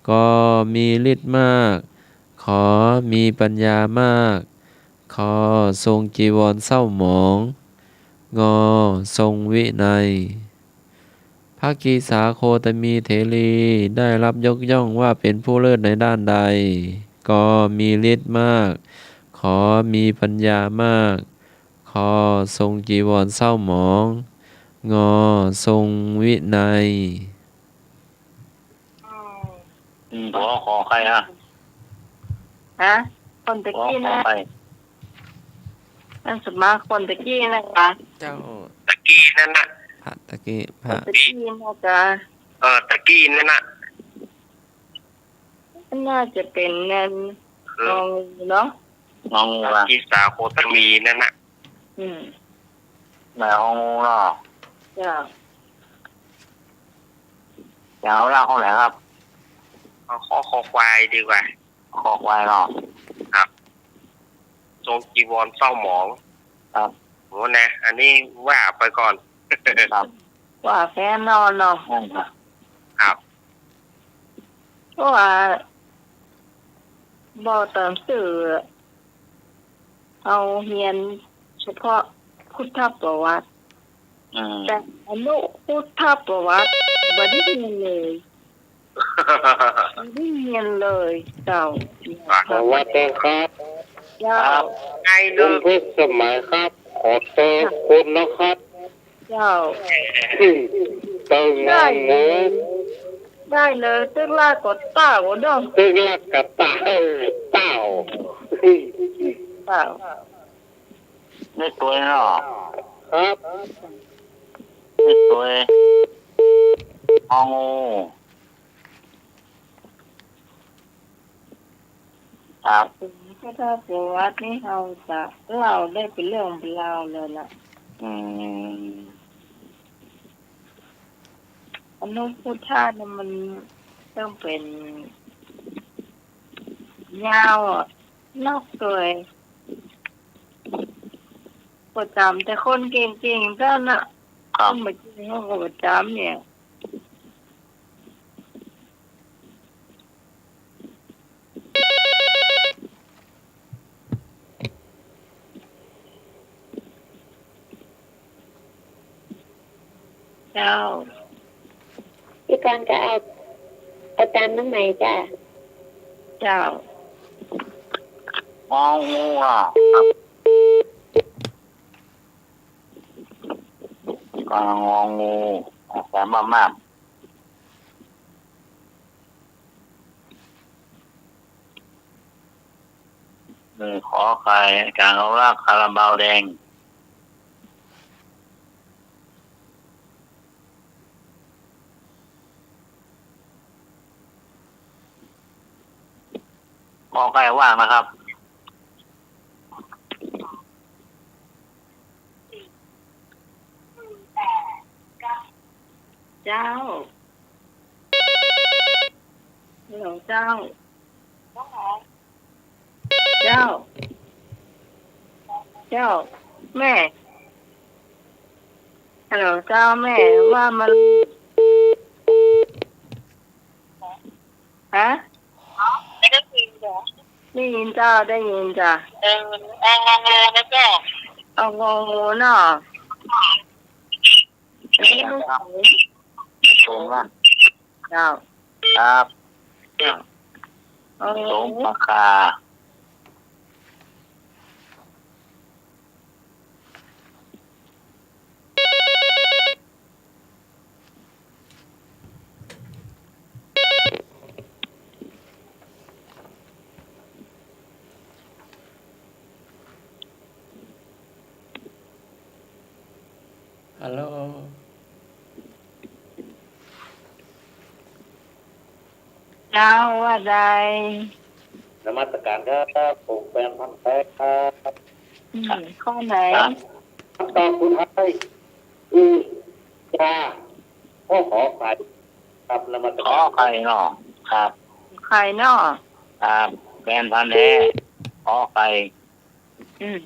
ก็มีฤทธิ์มาก ขอมีปัญญามาก ขอทรงจีวรเศร้าหมอง งอทรงวินัย ภากีสาโคตมีเถรีได้รับยกย่องว่าเป็นผู้เลิศในด้านใด ก็มีฤทธิ์มาก ขอมีปัญญามาก ขอทรงจีวรเศร้าหมอง งอทรงวินัย ขอใครฮะ ฮะคนตะ ขอ กี้นะ ใคร นั่นสมาคนตะกี้นะคะ เจ้า ตะกี้นั่นน่ะ พระตะกี้พระ ตะกี้น่าจะ ตะกี้นั่นน่ะ น่าจะเป็นเงินกองเนาะ งองู ภา ละ กีสาโคตมีนั่นน่ะ ไหนงองูเนาะ เจ้า อยากเอาล่าเขาไหนครับ เอาข้อคอควายดีกว่า คอควายเนาะ ทรงจีวรเศร้าหมอง ครับ โหนะ อันนี้ว่าไปก่อน ครับ ว่าแฟนนอนเนาะ นั่นครับ ครับ เพราะว่าบ่เติมสื่อเอาเรียนเฉพาะพุทธประวัติ แต่อนุพุทธประวัติบ่ได้เรียนเลยบ่ได้เรียนเลยเจ้า สวัสดีครับ เจ้า ไอ้ คุ เลิ ณ ก พิสมัยครับ ขอเชิญคุณนะครับ เจ้า เติมงานหมู ได้เลยตึกลากดเต้าเด้อ ตึกลักกระต่ายเต้า เต้า นี่ตัวเนาะ ครับ นี่ตัวงองูครับ พุทธประวัตินี่เราจะเล่าได้เป็นเรื่องเป็นราวเลยล่ะ อืม อนุพุทธะเนี่ยมันต้องเป็นยาวอะนอกเลยประจำแต่คนเก่งๆก็น่ะ ครับ ต้องมากินเขาก็ประจำเนี่ยเจ้า พี่กรณ์ก็เอาตามน้องใหม่จ้ะ เจ้าง องูอ่ะครับกางองูแต่มากขอใครการเอารากคาราบาวแดงขอใครว่างนะครับเจ้าฮัลโหลเจ้าเจ้าเจ้าแม่ฮัลโหลเจ้าแม่ว่ามันฮะไม่ได้ยินเหรอ ได้ยินเจ้าได้ยินจ้ะ แล้วก็ เอางองูเนาะอันนี้ลูกของ สมว่า เจ้า ครับ เจ้าเอา ส งู มปากาฮัลโหล เจ้าว่าใด นมัสการครับผมแฟนพันธุ์แท้ครับ ข้อไหน คำตอบสุดท้ายคือจ้าพ่อขอใครครับนมัส ขอ การ ใครเนาะครับ ใครเนาะ ครับแฟนพันธุ์แท้ขอใคร อืม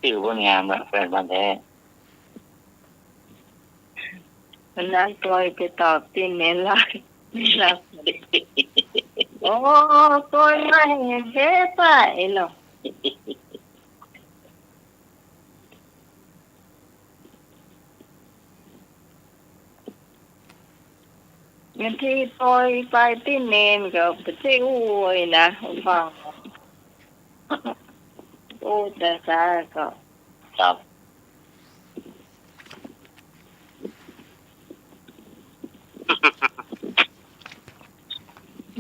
ชื่อพงามแฟนพันธุ์แท้ วันนั้นปล่อยไปตอบที่เน้นไลน์ไม่รับโอ้ปล่อยไม่เห็นเฮ้ไปหรอกเงินที่ปล่อยไปที่เน้นก็ไปที่อุ้ยนะฟังโอ้แต่ซาก็ ครับ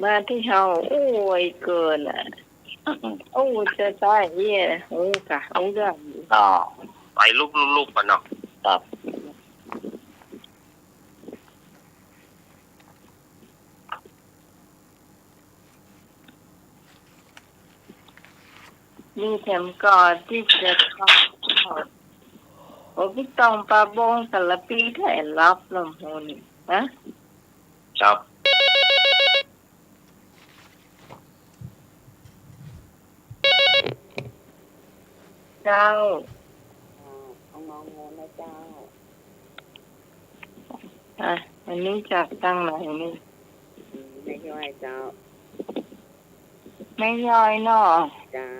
มาที่เฮาโอ้ยเกินอ่ะโอ้จะตายเย่โอ้กะโอ้เรื่อง เนาะ ไปลูกๆกันเนาะ ครับ มีแถมก่อนที่จะทำโอ้พี่ตองปลาบงสารปีแถมรับลมโหนี่นะครับ เจ้า เอางองูนะเจ้า อ่ะอันนี้จากตั้งไหนนี่ ไม่ย่อยเจ้า ไม่ย่อยเนาะ เจ้า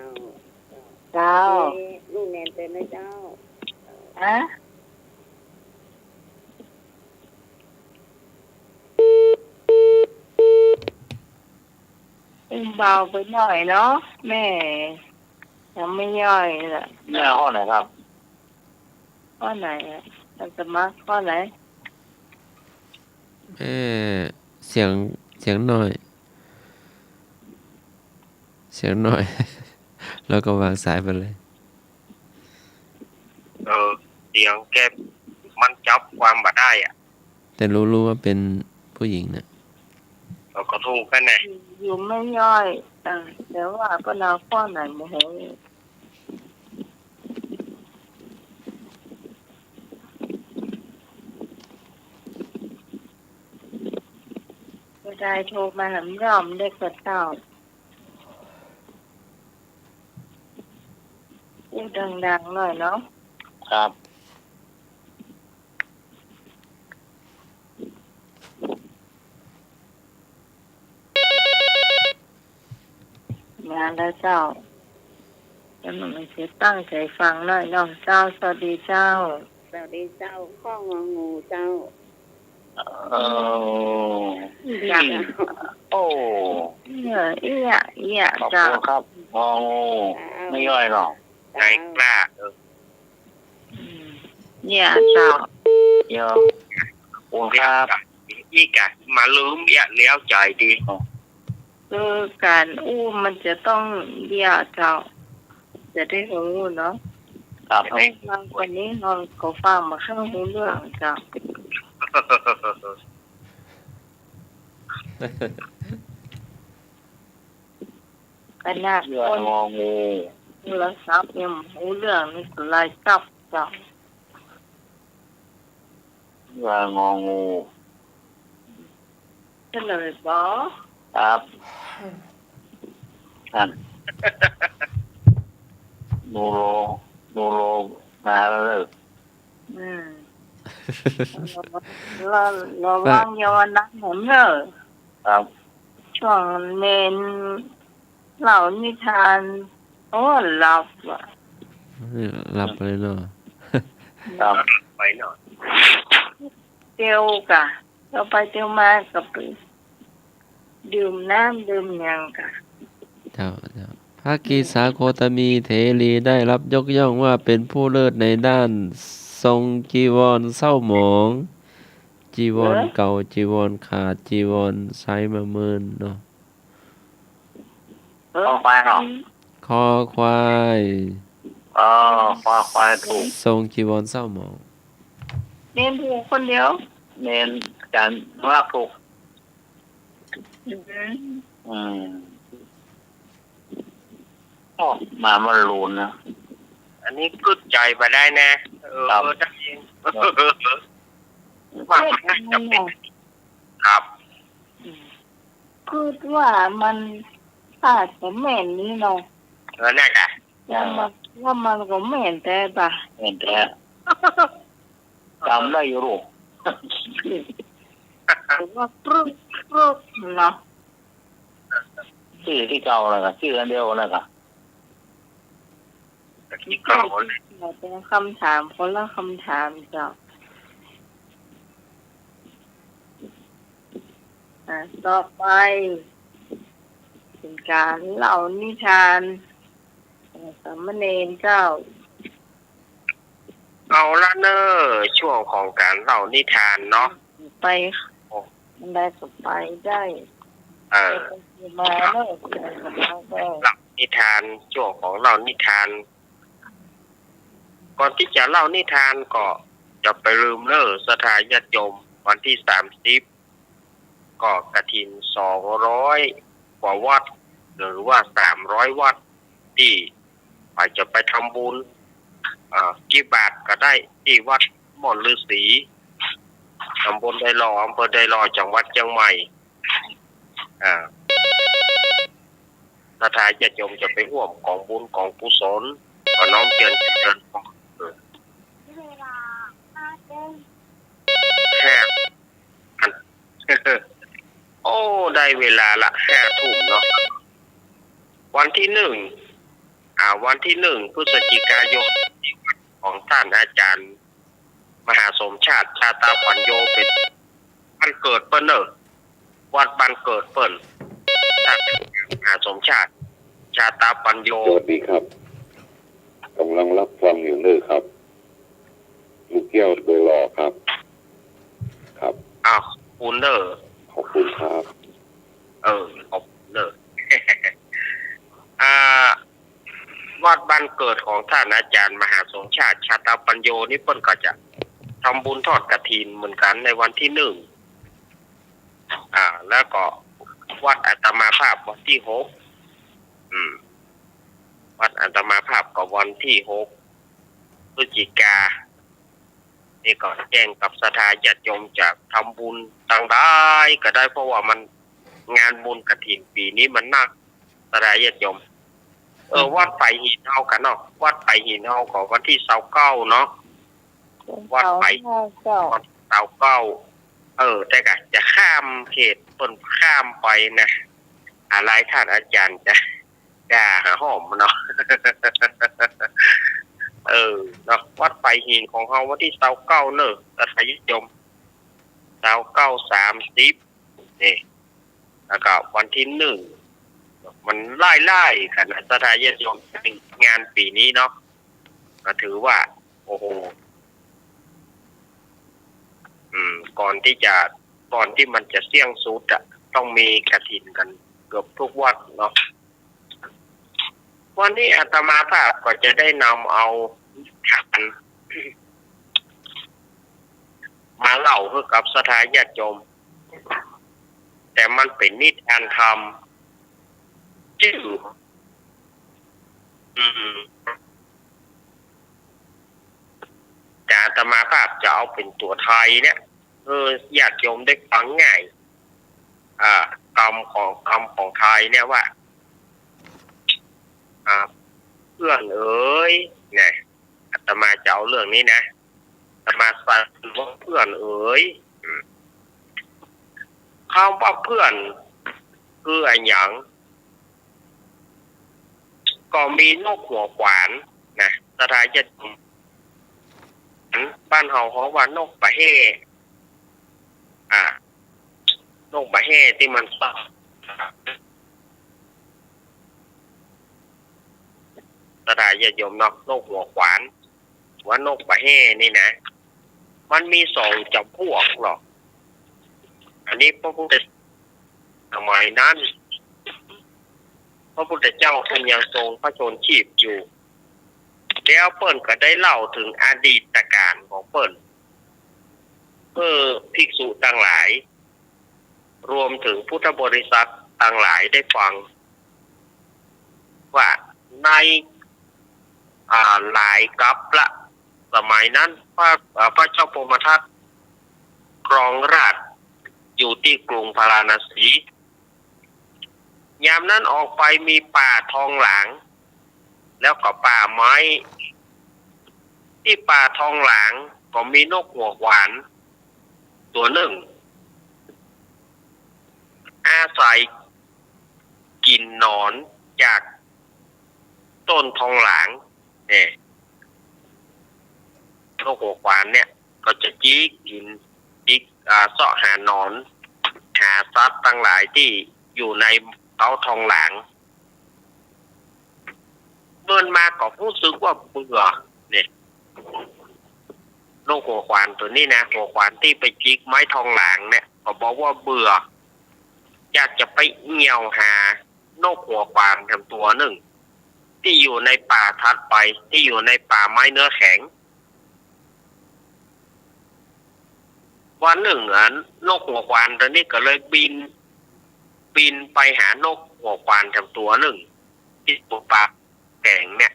เจ้า ลูกแนนเป็นนะเจ้า อะเบาไปหน่อยเนาะแม่ยังไม่ย่อยละ แม่ห้อไหนครับ ข้อไหนอ่ะมันจะมาข้อไหน เสียงหน่อย เสียงหน่อย แล้วก็วางสายไปเลย เสียงแกมันจับความบ่ได้อ่ะ แต่รู้ว่าเป็นผู้หญิงนะ เราก็ถูกกันแน่ อยู่ไม่ย่อยแต่ว่าก็นาข้อไหนโมโหก็ได้โทรมาหำย่อมได้กระเต้าพูดดังๆหน่อยเนาะ ครับ งานแล้วเจ้าแล้วมันไม่เสียตั้งใจฟังหน่อยเนาะเจ้าสวัสดีเจ้า สวัสดีเจ้าข้องงองูเจ้า เออ จ้ะ โอ้ เอี้ย ขอบ จ้ะ คุณครับงองูไม่ย่อยหรอก ใจกล้า เนี่ยเจ้า เยอะขอบคุณครับ อีกอะมาลืมเอียแล้วใจดี คือการอู้มันจะต้องเอี้ยเจ้า จะได้รู้เนาะ ครับ บางคนนี้นอนก็ฟังมาข้างหูเรื่องเจ้าขนาด เยื่อ คน งองู โทรศัพท์ยังหูเรื่องนี่ก็ไล่จับเจ้า เยื่ององู เฉลยบ่ ครับท่านนูโรมาแล้วเลย อืมเราวางยาวันนั้นผมเนอะ ครับ ช่วงเนนเหล่านิทานโอ้หลับอ่ะ หลับไปเลยเนาะ ครับ ไปหน่อย เตียวกะเราไปเตียวมากับดื่มน้ำดื่มหยังกะ เจ้าพระกีสาโคตมีเถรีได้รับยกย่องว่าเป็นผู้เลิศในด้านทรงจีวรเศร้าหมอง จีวรเก่าจีวรขาดจีวรใช้มาเมินเนาะ ต้องไปหรอ คอควาย อ๋อควายถูก ทรงจีวรเศร้าหมอง เน้นถูกคนเดียว เน้นการรักถูก อืม อืมโอ้มามันรูนนะ อันนี้กึดใจไปได้แน่ได้เองว่ามันน่าจะเป็นครับ คือว่ามันอาจจะแม่นนี่เนาะ น่ากะ ว่ามันก็แม่นแต่ป่ะ เห็นแท้จำได้อยู่ลูก แต่ว่าปรึกเนาะ ชื่อที่เก่าแล้วก็ชื่ออันเดียวแล้วก็ ที่เก่า เป็นคำถามคนละคำถามจ้ะต่อไปเป็นการเล่านิทานสามเณรเจ้า เอาละเนอช่วงของการเล่านิทานเนาะ ไปมันได้ก็ไปได้ มาเลิกได้ เล่านิทานช่วงของเล่านิทาน ก่อนที่จะเล่านิทานก็จะไปลืมเนอสถานญาติโยมวันที่30ก็กฐิน200 กว่าวัด หรือว่า300 วัดที่จะไปทำบุญกี่บาทก็ได้ที่วัดม่อนฤาษีตำบลไดหล่ออำเภอไดหล่อจังหวัดเชียงใหม่สถานญาติโยมจะไปร่วมของบุญของกุศลก็น้อมเจริญแค่โอ้ได้เวลาละ5 ทุ่มเนาะวันที่1พฤศจิกายนของท่านอาจารย์มหาสมชาติชาตาปัญโยเป็นบ้านเกิดเปิ้นเนอวัดบ้านเกิดเปิ้นท่านมหาสมชาติชาตาปัญโย สวัสดีครับกำลังรับฟังอยู่เลยครับลูกแก้วโดยรอครับ ครับ อ้าวคุณเนอ ขอบคุณครับ ขอบคุณเนอ วัดบ้านเกิดของท่านอาจารย์มหาสมชาติชาตาปัญโยนี่เปิ้นก็จะทำบุญทอดกฐินเหมือนกันในวันที่1แล้วก็วัดอาตมาภาพวันที่6วัดอาตมาภาพก็วันที่6 พฤศจิกานี่ก็แจ้งกับสถานญาติโยมจะทำบุญต่างได้ก็ได้เพราะว่ามันงานบุญกฐินปีนี้มันหนักสถานญาติโยมวัดไปหินเฮากันเนาะวัดไปหินเฮาก็วันที่29เนาะวัดไปวัน29แต่ก็จะข้ามเขตเปิ้นข้ามไปนะอะไรท่านอาจารย์จะด่าหาหอมเนาะ เนาะวัดไปหินของเฮาวันที่29เนอะสถาญาติโยม29 30นี่แล้วก็วันที่1มันไล่ๆกันนะสถาญาติโยมงานปีนี้เนาะก็ถือว่าโอ้โหก่อนที่มันจะเสี่ยงสุดอะต้องมีกฐินกันเกือบทุกวัดเนาะวันนี้อาตมาภาพก็จะได้นำเอาทานมาเล่าให้กับสถาญาติโยมแต่มันเป็นนิทานธรรมชื่อแต่อาตมาภาพจะเอาเป็นตัวไทยเนี่ยญาติโยมได้ฟังง่ายกรรมของไทยเนี่ยว่าเพื่อนเอ๋ยเนี่ยอาตมาจะเอาเรื่องนี้นะอาตมาสั่งว่าเพื่อนเอ๋ยคำว่าเพื่อนคืออะไรอย่างก็มีนกหัวขวานนะสถาญาติบ้านเฮาเขาว่านกปะเฮ่นกปะเฮ่ที่มันสับสถาญาติโยมนกหัวขวานว่านกปะเฮ่นี่นะมันมี2 จำพวกหรอกอันนี้พระพุทธสมัยนั้นพระพุทธเจ้าท่านยังทรงพระชนชีพอยู่แล้วเปิ้นก็ได้เล่าถึงอดีตการของเปิ้นภิกษุทั้งหลายรวมถึงพุทธบริษัททั้งหลายได้ฟังว่าในหลายกัปละสมัยนั้นพระเจ้าพรหมทัตครองราชย์อยู่ที่กรุงพาราณสียามนั้นออกไปมีป่าทองหลางแล้วก็ป่าไม้ที่ป่าทองหลางก็มีนกหัวขวานตัวหนึ่งอาศัยกินหนอนจากต้นทองหลางเนี่ยนกหัวขวานเนี่ยก็จะจิกเสาะหาหนอนหาสัตว์ทั้งหลายที่อยู่ในเต้าทองหลางเดินมาก็รู้สึกว่าเบื่อเนี่ยนกหัวขวานตัวนี้นะหัวขวานที่ไปจิกไม้ทองหลางเนี่ยก็บอกว่าเบื่ออยากจะไปเหี่ยวหานกหัวขวานทำตัวหนึ่งที่อยู่ในป่าทัดไปที่อยู่ในป่าไม้เนื้อแข็งวันหนึ่งนกหัวขวานตัวนี้ก็เลยบินไปหานกหัวขวานทำตัวหนึ่งที่ป่าแข็งเนี่ย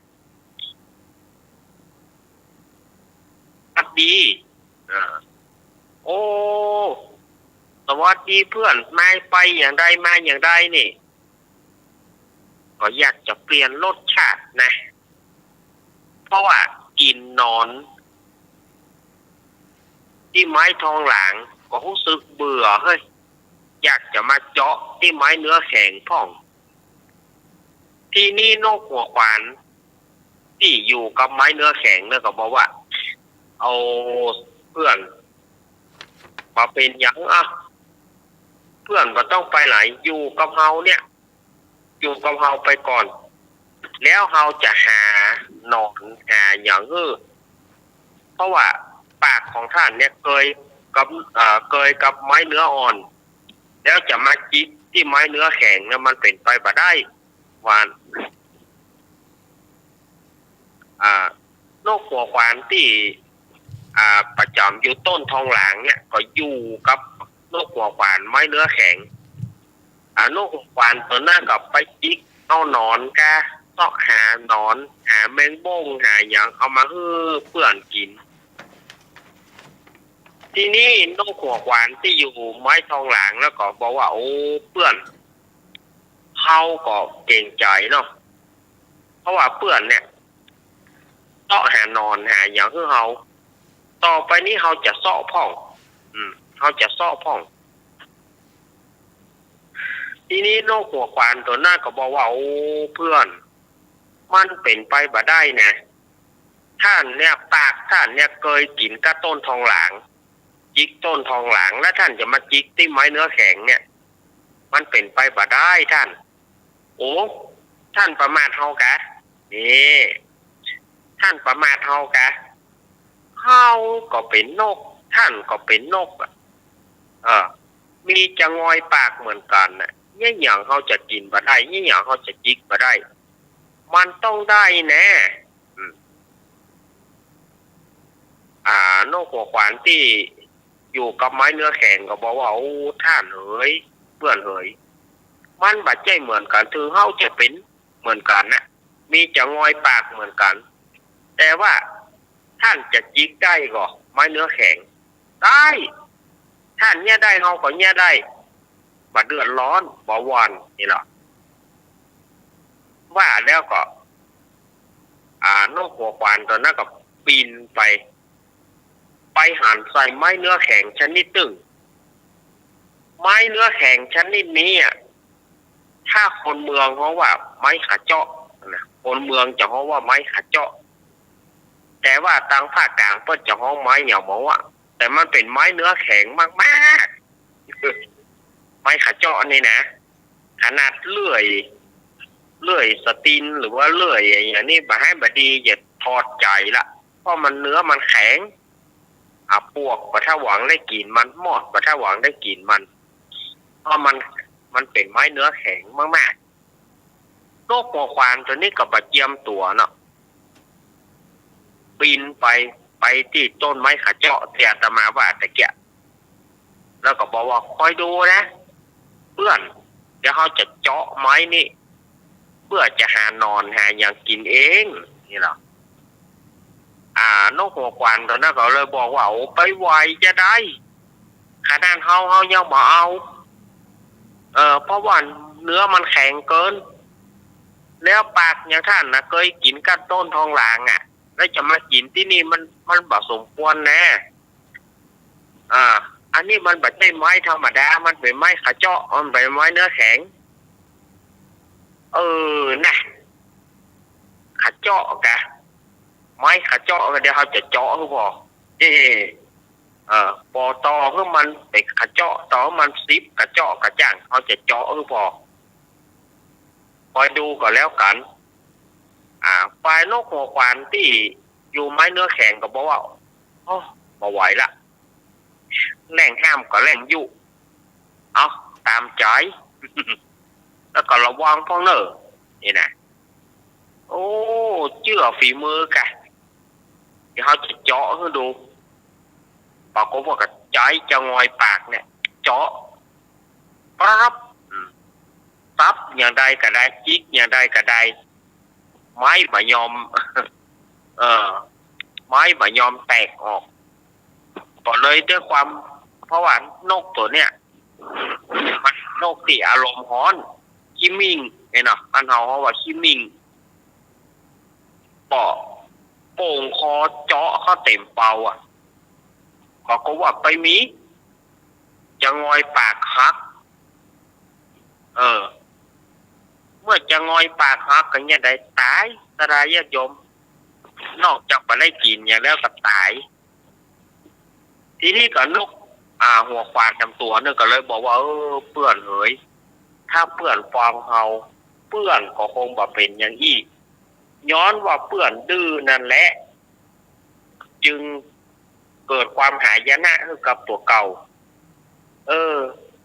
สวัสดีโอ้สวัสดีเพื่อนมาไปอย่างใดมาอย่างใดนี่ก็อยากจะเปลี่ยนรสชาตินะเพราะว่ากินนอนที่ไม้ทองหลางก็รู้สึกเบื่อเฮ้ยอยากจะมาเจาะที่ไม้เนื้อแข็งพ่องทีนี้นกหัวขวานที่อยู่กับไม้เนื้อแข็งเนี่ยก็บอกว่าเอาเพื่อนมาเป็นอย่างเพื่อนก็ต้องไปไหนอยู่กับเฮาเนี่ยอยู่กับเฮาไปก่อนแล้วเฮาจะหาหนอนหาอย่างเพราะว่าปากของท่านเนี่ยเคยกับไม้เนื้ออ่อนแล้วจะมาจิกที่ไม้เนื้อแข็งเนี่ยมันเป็นไปบ่ได้วานนกหัวขวานที่ประจำอยู่ต้นทองหลางเนี่ยก็อยู่กับนกหัวขวานไม้เนื้อแข็งนกหัวขวานตัวหน้ากับไปจิกเอาหนอนกะเสาะหาหนอนหาแมงบ้งหาอย่างเอามาให้เพื่อนกินทีนี้นกหัวขวานที่อยู่ไม้ทองหลางแล้วก็บอกว่าโอ้เพื่อนเขาก็เก่งใจเนาะเพราะว่าเพื่อนเนี่ยเสาะหานอนหาอย่างให้เขาต่อไปนี้เขาจะเสาะพ่องเขาจะเสาะพ่องทีนี้นกหัวขวานตัวหน้าก็บอกว่าโอ้เพื่อนมันเป็นไปบ่ได้นะ ท่านเนี่ยปากท่านเนี่ยเคยกินกระต้นทองหลางจิกต้นทองหลางแล้วท่านจะมาจิกที่ไม้เนื้อแข็งเนี่ยมันเป็นไปบ่ได้ท่านโอ้ท่านประมาทเฮากะนี่ท่านประมาทเฮากะเฮาก็เป็นนกท่านก็เป็นนกมีจะงอยปากเหมือนกันน่ะเนี่ยอย่างเฮาจะกินบ่ได้เนี่ยอย่างเฮาจะจิกบ่ได้มันต้องได้แน่นกหัวขวานที่อยู่กับไม้เนื้อแข็งก็บอกว่าโอ้ท่านเอ๋ยเพื่อนเอ๋ยมันบาดใจเหมือนกันถือเฮาจะเป็นเหมือนกันนะมีจะงอยปากเหมือนกันแต่ว่าท่านจะจิกได้ก็ไม้เนื้อแข็งได้ท่านเนี่ยได้เฮาก็เนี่ยได้บ่เดือดร้อนบ่หวั่นนี่แหละว่าแล้วก็นกหัวขวานตอนนั้นก็ปีนไปหันใส่ไม้เนื้อแข็งชนิดตึงไม้เนื้อแข็งชนิดนี้ถ้าคนเมืองเขาว่าไม้ขาเจาะนะคนเมืองจะเขาว่าไม้ขาเจาะแต่ว่าทางภาคกลางเพิ่นจะเขาไม้เหนียวบอกว่าแต่มันเป็นไม้เนื้อแข็งมากๆไม้ขาเจาะนี่นะขนาดเลื่อยสตินหรือว่าเลื่อยอย่างนี้มาให้บดีอย่าทอดใจละเพราะมันเนื้อมันแข็งปวกปะถ้าหวังได้กินมันมอดปะถ้าหวังได้กินมันเพราะมันเป็นไม้เนื้อแข็งมากๆนกหัวขวานตัวนี้ก็บาดเจียมตัวเนาะปีนไปที่ต้นไม้ขาเจาะที่อาตมาว่าตะเกียแล้วก็บอกว่าคอยดูนะเพื่อนเดี๋ยวเขาจะเจาะไม้นี่เพื่อจะหานอนหาอย่างกินเองนี่หรอนกหัวขวานตอนนั้นก็เลยบอกว่าโอ้ไปไหวจะได้ขนาดเฮายังบ่เอาเพราะว่าเนื้อมันแข็งเกินแล้วปากอย่างท่านนะเคยกินก้านต้นทองหลางแล้วจะมากินที่นี่มันบ่สมควรนะอันนี้มันบ่ใช่ไม้ธรรมดามันเป็นไม้ขาเจาะมันเป็นไม้เนื้อแข็งนะขาเจาะกะไม้ขาเจาะเดี๋ยวเขาจะเจาะคือพอปอตอคือมันเป็นขาเจาะต่อมันซิปกระเจาะกระจ่างเขาจะเจาะคือพอคอยดูก็แล้วกันฝ่ายนกหัวขวานที่อยู่ไม้เนื้อแข็งก็บอกว่าโอ้บ่ไหวละแรงห้ามก็แรงอยู่เอาตามใจ แล้วก็ระวังพ่อเนอนี่นะโอ้เชื่อฝีมือกันเดี๋ยวเขาจะเจาะให้ดูบอกว่ากับใจจะงอยปากเนี่ยเจาะปั๊บอย่างใดก็ได้จิกอย่างใดก็ได้ไม้มายอมไม้มายอมแตกออกก็เลยด้วยความเพราะว่านกตัวเนี้ยมันนกที่อารมณ์ร้อนขี้มิ่งไงเนาะอันเขาว่าขี้มิ่งปอโป่งคอเจาะเขาเต็มเป่าก็ว่าไปมีจะงอยปากหักเมื่อจะงอยปากหักก็เนี่ยได้ตายตรายญาติโยมนอกจากไปได้กินอย่างแล้วก็ตายทีนี้ก็นกหัวควานจำตัวเนี่ยก็เลยบอกว่าเปื่อนเอ๋ยถ้าเปื่อนฟังเฮาเปื่อนก็คงบ่เป็นอย่างอีกย้อนว่าเปื่อนดื้อนั่นแหละจึงเกิดความหายนะให้กับตัวเก่า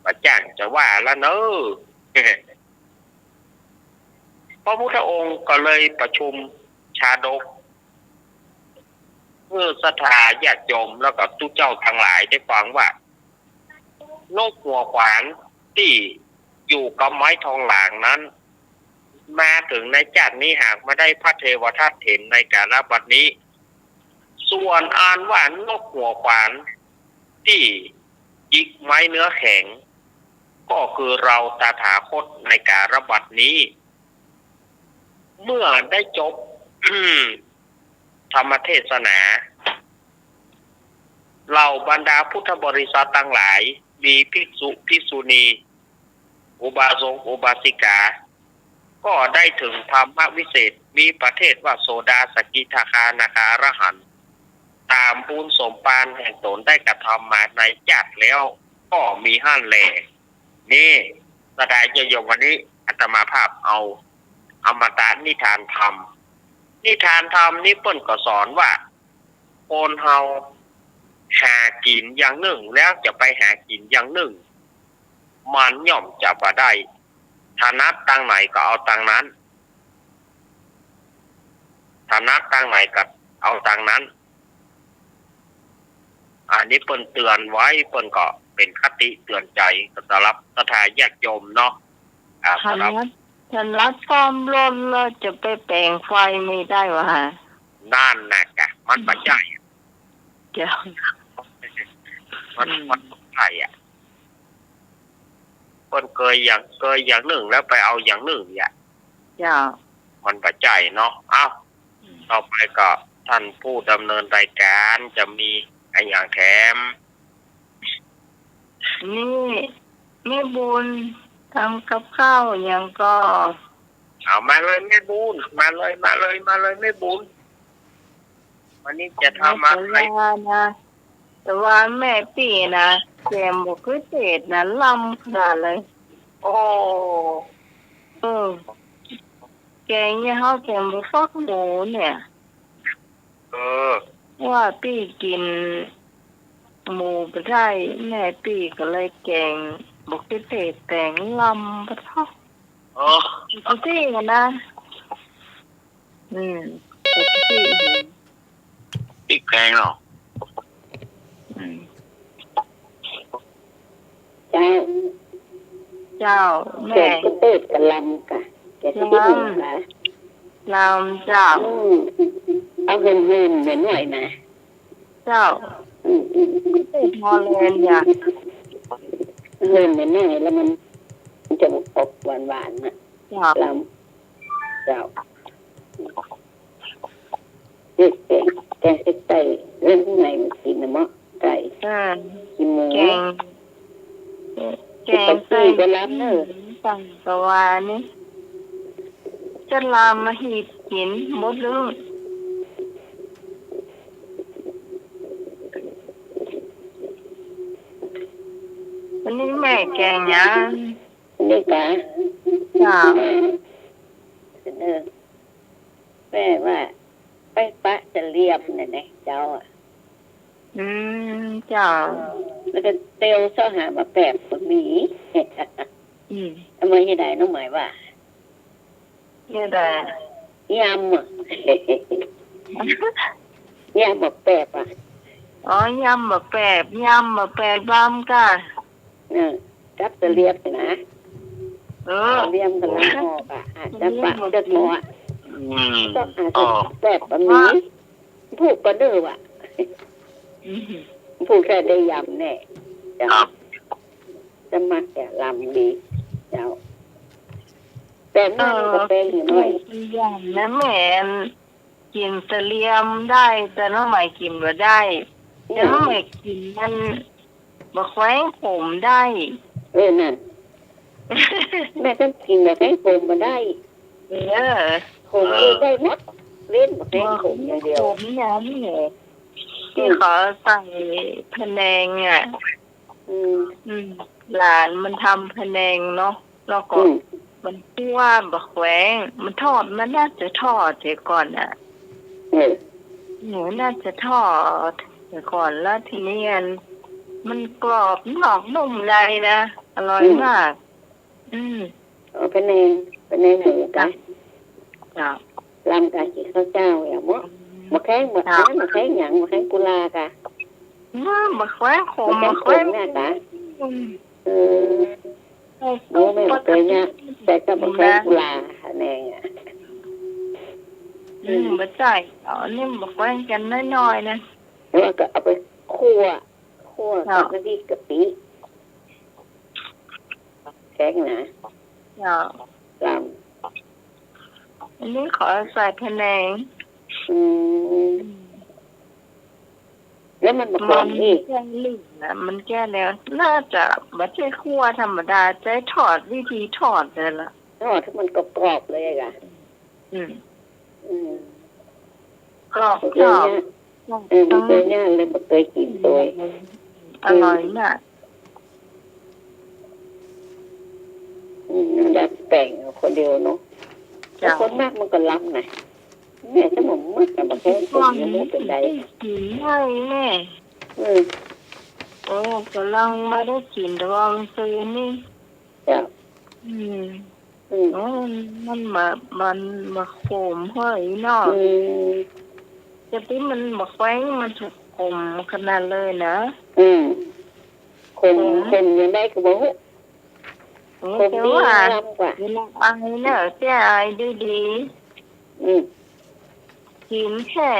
พระเจ้าจะว่าแล้วเนอะพระพุทธองค์ก็เลยประชุมชาดกเพื่อศรัทธาญาติโยมแล้วก็ทุกเจ้าทั้งหลายได้ฟังว่านกหัวขวานที่อยู่กับไม้ทองหลางนั้นมาถึงในชาตินี้หากไม่ได้พระเทวทัตเห็นในกาลบัดนี้ส่วนอ่านว่านกหัวขวานที่จิกไม้เนื้อแข็งก็คือเราตถาคตในกาลบัดนี้เมื่อได้จบ ธรรมเทศนาเหล่าบรรดาพุทธบริษัททั้งหลายมีภิกษุภิกษุณีอุบาสกอุบาสิกา ก็ได้ถึงธรรมวิเศษมีประเทศว่าโสดาสกิทาคานาคาอรหันต์ตามบุญสมปานแห่งตนได้กระทำมาในจัดแล้วก็มีห้านแหล่นี่แสดงโยมวันนี้อาตมาภาพเอาอมตะนิทานธรรมนิทานธรรมนี่เปิ้นก็สอนว่าคนเฮาหากินอย่างหนึ่งแล้วจะไปหากินอย่างหนึ่งมันย่อมจะบ่ได้ฐานะตังไหนก็เอาตังนั้นฐานะตังไหนก็เอาตังนั้นอันนี้เปิ้นเตือนไว้เปิ้นก็เป็นคติเตือนใจสำหรับศรัทธาญาติโยมเนาะสำหรับฉันรัดความร้อนแล้วจะไปแปลงไฟไม่ได้วะนั่นน่ะกะมันปัจจัยเจ้ามันใช่อ่ะคนเคยอย่างหนึ่งแล้วไปเอาอย่างหนึ่งเนี่ยมันปัจจัยเนาะอ้าวต่อไปก็ท่านผู้ดำเนินรายการจะมีไอ้อย่างแถมนี่ไม่บุญทำกับข้าวอย่างก็เอามาเลยไม่บุญมาเลยไม่บุญวันนี้จะทำอะไรนะแต่ว่าแม่พี่นะแกมบอกคือเศษนะลำขนาดเลยโอ้แกงเนี่ยเขาแกมบอกฟักหมูเนี่ยว่าพี่กินหมูไปได้แม่พี่ก็เลยแกงบอกคือเศษแต่งลำปะท้อปกติกันนะปกติพริกแพงเนาะเจ้าแม่ก็เปิดกะลำกะแกจะได้ยินนะลำเจ้าเอาเงินหน่อยนะเจ้าพอเลยอยากเงินหน่อยแล้วมันจะออกหวานๆนะลำเจ้าแกงไก่เรื่องข้างในมันกินนะมั้งไก่กินหมูแกงไก่ก็รับเนอะสั่งกวานี่จะลามมาหีบกินหมดเลยวันนี้แม่แกงยังนี่กะจ้าแม่ว่าไปปะจะเรียบเนี่ยเจ้าเจ้าแล้วก็เตียวเสาหามาแปบคนมีทำไมยังไงน้องหมายว่ายังไงยำยำแบบแปบยำแบบแปบบ้ามกันกับจะเรียบนะเรียบกันแล้วหอกจะปะจะหมอก็อาจจะแปบแบบนี้ผูกก็เดือว่ะผูกแค่ได้ยำแน่จะมาแก่ลำดีเจ้าแต่แม่ก็เป็นอยู่หน่อยยำนะแม่กินเลียมได้แต่น้องใหม่กินก็ได้แต่น้องใหม่กินมันบะแขวงผมได้นั่นแม่ก็กินแบบแขวงผมมาได้ผมได้หมดเล่นแบบแขวงผมอย่างเดียวผมย้ำเนี่ยที่ขอใส่พะแนงหลานมันทำพะแนงเนาะแล้วก็มันชื่อว่าบะแขวงมันทอดมันน่าจะทอดเสียก่อนหนูน่าจะทอดเสียก่อนแล้วทีนี้มันกรอบนอกนุ่มในนะอร่อยมากพะแนงหมูกันลำกันจีข้าวเจ้าอย่างมั้งมาแข้งมาแข้งหยังมาแข้งกุลากะมาแขวงขมมาแขวงเนี่ยจ้ะรู้ไม่เคยเนี่ยแต่ก็มาแข้งกุลาแนงมาใส่นี่มาแขวงกันน้อยๆนะแล้วก็เอาไปคั่วกับน้ำพริกกะปิแข้งนะลำอันนี้ขอใส่พะแนงแล้วมันแก้ลื่นนะมันแก้แล้วน่าจะไม่ใช่คั่วธรรมดาใช้ทอดวิธีทอดเลยล่ะ ทอดให้มันกรอบๆเลยอ่ะ อืม อืม กรอบ เค กร ย อบ เนี่ยไม่เคยเนี่ยเลยไม่เคยกินตัว อร่อยน่ะ ดัดแปลงคนเดียวเนาะแต่คนมากมันก็ล้ำนะแม่จะหมดมากแต่บางแค่คนยังไม่เป็นไร กินได้แม่ อืม โอ้กำลังมาได้กินแต่ว่ามันซื้อนี่ จ้ะ อืม อืม โอ้มันมาโขมเฮ้ยเนาะ อืม จะที่มันมาแขวงมันถูกขมขนาดเลยนะ อืมคนยังได้ก็บอกคน แต่ ดี ว่า ล้ำกว่า เวลาไอเนี่ยแก้ไอดี อืม ๆกินแค่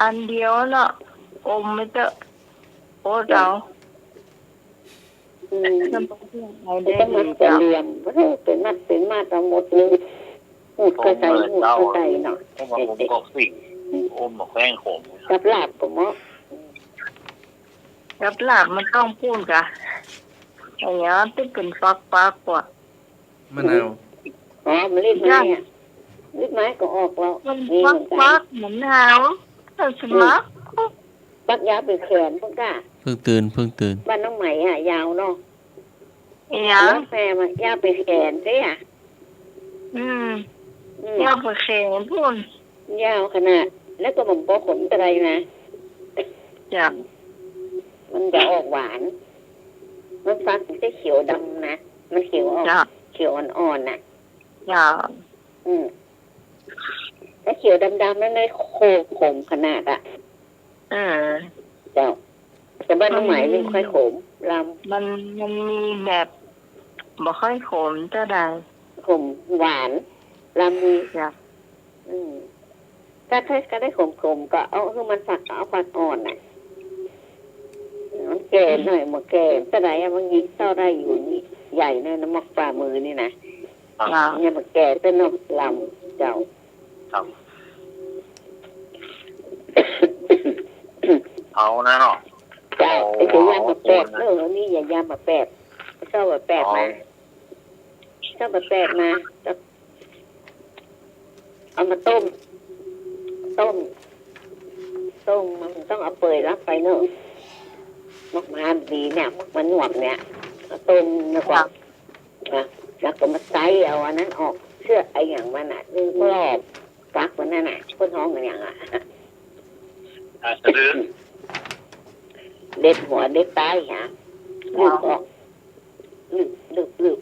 อันเดียวเนาะอมไม่เจอโอ้เรา อืม ทำให้ไอ แต่ ได้ ก็มั ดี ดจะ จ้ะ เรียมเป็นมัดเอาหมดเลยหูดก็ใส่หูดก็ใส่เนาะ เพราะว่าผมก็สิ่งอมบอกแป้งขม กับลาบก็เหมาะ กับลาบมันต้องพูดกะไอ้เนี้ยที่เป็นฟักกว่า มะนาว อ๋อมันรีบไม้อ่ะรีบไม้ก็ออกแล้ว มัน นี่ ฟั เหมือนกั ก น เหมือนหนาวถ้าสมัคร ปักยาวเป็นแขนพวกก้า เพิ่งตื่น บ้านน้องใหม่อ่ะยาวเนาะ ไอ้เนี้ย แล้วแฟมันยาวเป็นแขนใช่อ่ะ อืม อืม ยาวไปแขนพูน ยาวขนาดแล้วก็มันบ่ขมอะไรนะ จ้ะ มันจะออกหวาน มันฟักมันจะเขียวดำนะมันเขียวออก จ้ะ เขียวอ่อนๆน่ะ จ้ะ อืมถ้าเขียวดำๆนั่นเลยขมขนาดอ่ะ เออ เจ้าแต่บ้านน้องใหม่ไม่ค่อยขมล มันมีแบบบ่ค่อยขมเท่าใด ำขมหวานลำมี จ้ะ อืมถ้าก็ได้ขมก็เอาคือมันฝักเอาฝักอ่อนน่ะมันแก่หน่อยมันแก่แต่ไหนอะมันยิงเท่าได้อยู่นี่ใหญ่เนอะน้ำมักฝ่ามือนี่นะ จ้ะ เนี่ยมันแก่แต่นกลำเจ้า ครับ เอานะเนาะ เจ้าไอ้ตัวยามาแปดเนอะนี่อย่ายามาแปดชอบมาแปดมาชอบมาแปดมาเอามาต้มมันต้องเอาเปยรับไปเนอะมักมาดีเนี่ยมักมันหนวกเนี่ยเอาต้มแล้วก็แล้วก็มาใส่เอาอันนั้นออกเชือกไอ้อย่างมันอ่ะคือรอบฟักมันนั่นน่ะคนท้องกันอย่างอ่ะ จะดื้อ เด็ดหัวเด็ดใต้ฮะลึกออกลึก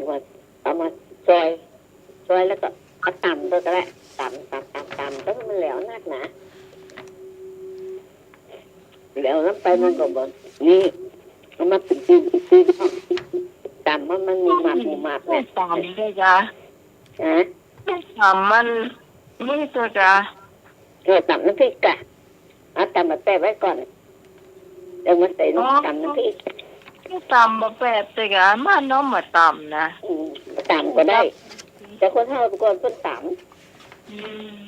ว่าเอามาซอยแล้วก็เอาตำตัวก็ได้ตำแล้วมันแล้วนักหนาแล้วน้ำไปมันก็บอกนี่เอามาปีนตำมันมีหมัด ไม่ เนี่ย ตามด้วยจ้ะ ฮะ ไม่ตามมันนี่ตัวจ้ะ ตำน้ำพริกกะเอาตำมาแปะไว้ก่อนเดี๋ยวมาใส่น้ำตำน้ำพริก ไม่ตามบ่แปดตัวจ้ะมาน้องมาตามนะ ตำก็ได้ แต่คนเท่าทุกคนเพิ่นตำ อืม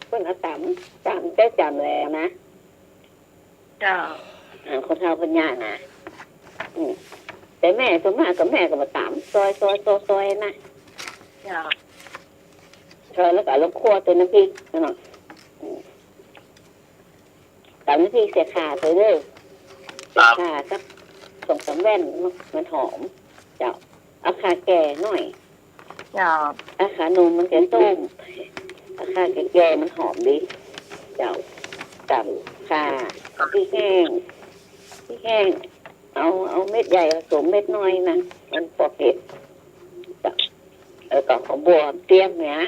เพิ่นเอาตำได้จำแล้วนะ จ้ะ คนเท่าคนยากนะแต่แม่ส่วนมากกับแม่ก็มาตำซอยนะ จ้ะ ซอยแล้วก็ลงครัวตัวน้ำพริกเนาะตำน้ำพริกเสียขาไปเลยเสียขาสัก2-3แว่นมันหอมเจ้าเอาขาแก่หน่อย จ้ะ เอาขานมมันจะต้มเอาขาแก่มันหอมดีเจ้าตำขาพริกแห้งเอาเม็ดใหญ่ผสมเม็ดน้อยนะมันพอเก็บก็ของบัวเตรียมเนี่ย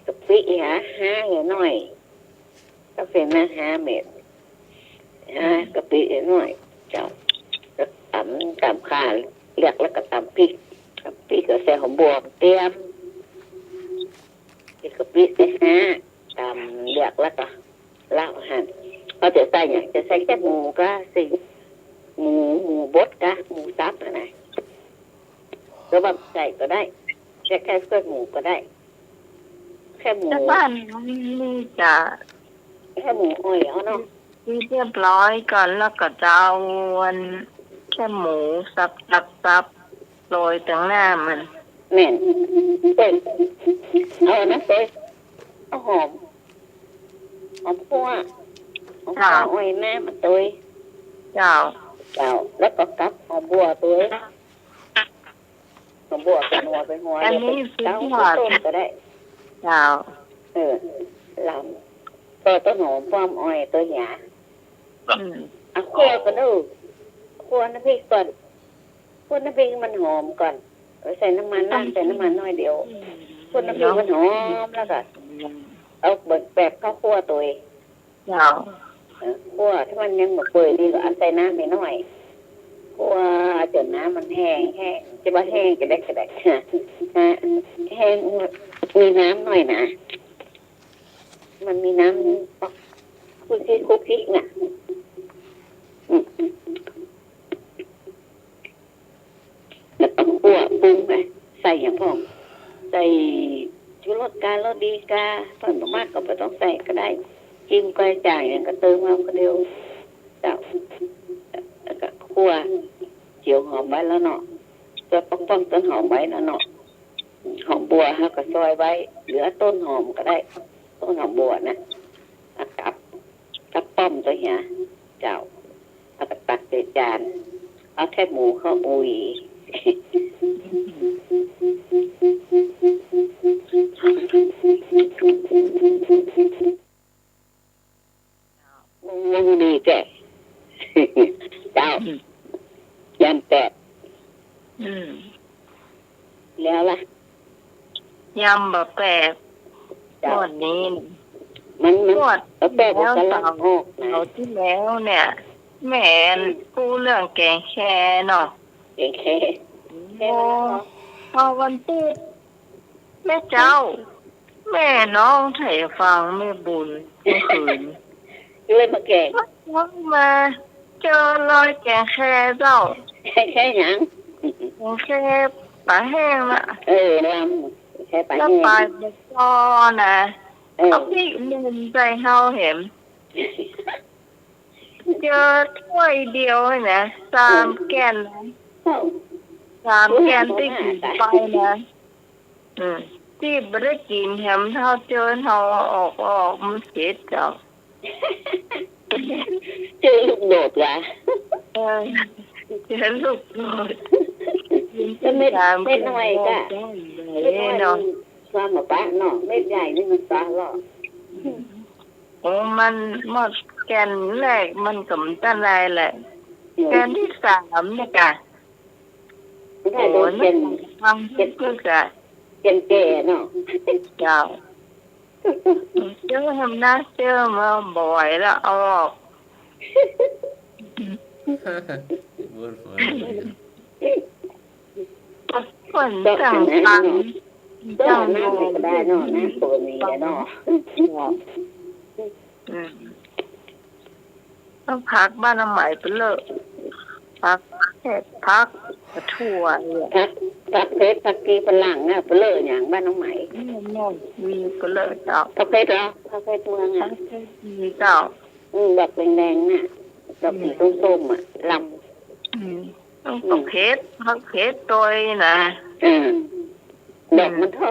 กะปิ5หน่อยกาแฟนะ5เม็ดกะปิหน่อยเจ้าก็ตำขาเรียกแล้วก็ตำพริกก็ใส่ของบัวเตรียมกะปิใส่ตำเรียกแล้วก็ลาบหั่นเราจะใส่อย่างจะใส่แค่หมูก็สิหมูบดก็หมูสับนะหรือว่าใส่ก็ได้แค่เพื่อหมูก็ได้แค่หมู แต่บ้านนี่จะ แค่หมูอ้อยเอาเนาะ ที่เรียบร้อยก่อนแล้วก็จะเอาแค่หมูสับ โรยตั้งหน้ามัน แม่นเต้ยเอานะเต้ยเอาหอมคั่วอ้อยแม่มาเต้ย เจ้า แล้วก็กับหอมบัวเต้ยหอมบัวเป็นหัว อันนี้สุด เจ้าย อด ต้มก็ได้ เจ้า ลำตัวต้นหอมป้อมอ้อยตัวหยา อืม คั่วกันดูคั่วน้ำพริกก่อนคั่วน้ำพริกมันหอมก่อนใส่น้ำมันใส่น้ำมันน้อยเดียวคั่วน้ำพริกมันหอมแล้วก็เอาแบบข้าวคั่วตัวเอง เจ้า คั่วถ้ามันยังแบบเปื่อยดีก็เอาใส่น้ำไปหน่อยคั่วจนน้ำมันแห้งจะว่าแห้งจะได้แห้งมีน้ำหน่อยนะมันมีน้ำคุกคิกน่ะแล้วก็คั่วปรุงไปใส่อย่างพ่อใส่ชูรสการสดีกาเพิ่มมากก็ไม่ต้องใส่ก็ได้จิ้มก้อยจ่ายอย่างก็เติมเอาก็เดียวเจ้าแล้วก็คั่วเจียวหอมไว้แล้วเนาะตัวป้องต้นหอมไว้แล้วเนาะหอมบัวฮะก็ซอยไว้เหลือต้นหอมก็ได้ต้นหอมบัวนะกับป้อมตัวเนี้ยเจ้าเอาไปตักใส่จานเอาแค่หมูเข้าอุ้ยมึงดีแกเจ้ายันแปด อืม แล้วล่ะ ยำบะแปบทอดนี้ มัน ทอด แปด แล้ว ก็ เสา ลักออกนะ ที่แล้วเนี่ยแม่กู้เรื่องแกงแค่เนาะ เก่งแค่ โอ้พอวันติดแม่เจ้า แม่น้องไถฟังแม่บุญเมื่อคืน เลยมาแก่ วักมาเจอรอยแกงแค่เจ้า แค่หยัง แกงแค่ปลาแห้งละ ลำแค่ไป แล้ว แห้ ปลาง บะซอนะเอาพริกหนึ่งใจเฮาเห็นเจอถ้วยเดียวนะ3 แกนนะ3 แกนที่กินไปนะที่ไม่ได้กินแถมเท่าเจอเท่าออกมันเสียเจ้า เจอลูกโดดว่ะ เจอลูกโดด จะเม็ดน้อยก็เม็ดน้อยความหมาป้าเนาะเม็ดใหญ่นี่มันตาหรอก โอ้มันหมดแกนแรกมันกำจัดอะไรแหละแกนที่3เนี่ยจ้ะ ไม่ได้โดนเจ็น ฟังเจ็ดก็จะ เจ็นแก่เนาะ เจ้าเจอทำหน้าเจอมาบ่อยแล้วเอาออก บุญหัว คนจังฟัง ก็ จัง น้ำก็ได้เนาะน้ำตัวนี้เนาะ ต้องพักบ้านน้ำใหม่ไปเลยพักเห็ดพักกระถั่วเนี่ย ผักเพชรผักกีฝรั่งอ่ะเปลือยอย่างบ้านน้องไหม นี่มีไปเลยเจ้า ผักเพชรเหรอผักเพชรเมืองอ่ะ มีเจ้า ดอกแดงๆน่ะดอกสีส้มๆอ่ะล ต้องพักเพชรตัวนะ ำดอกมันเท่า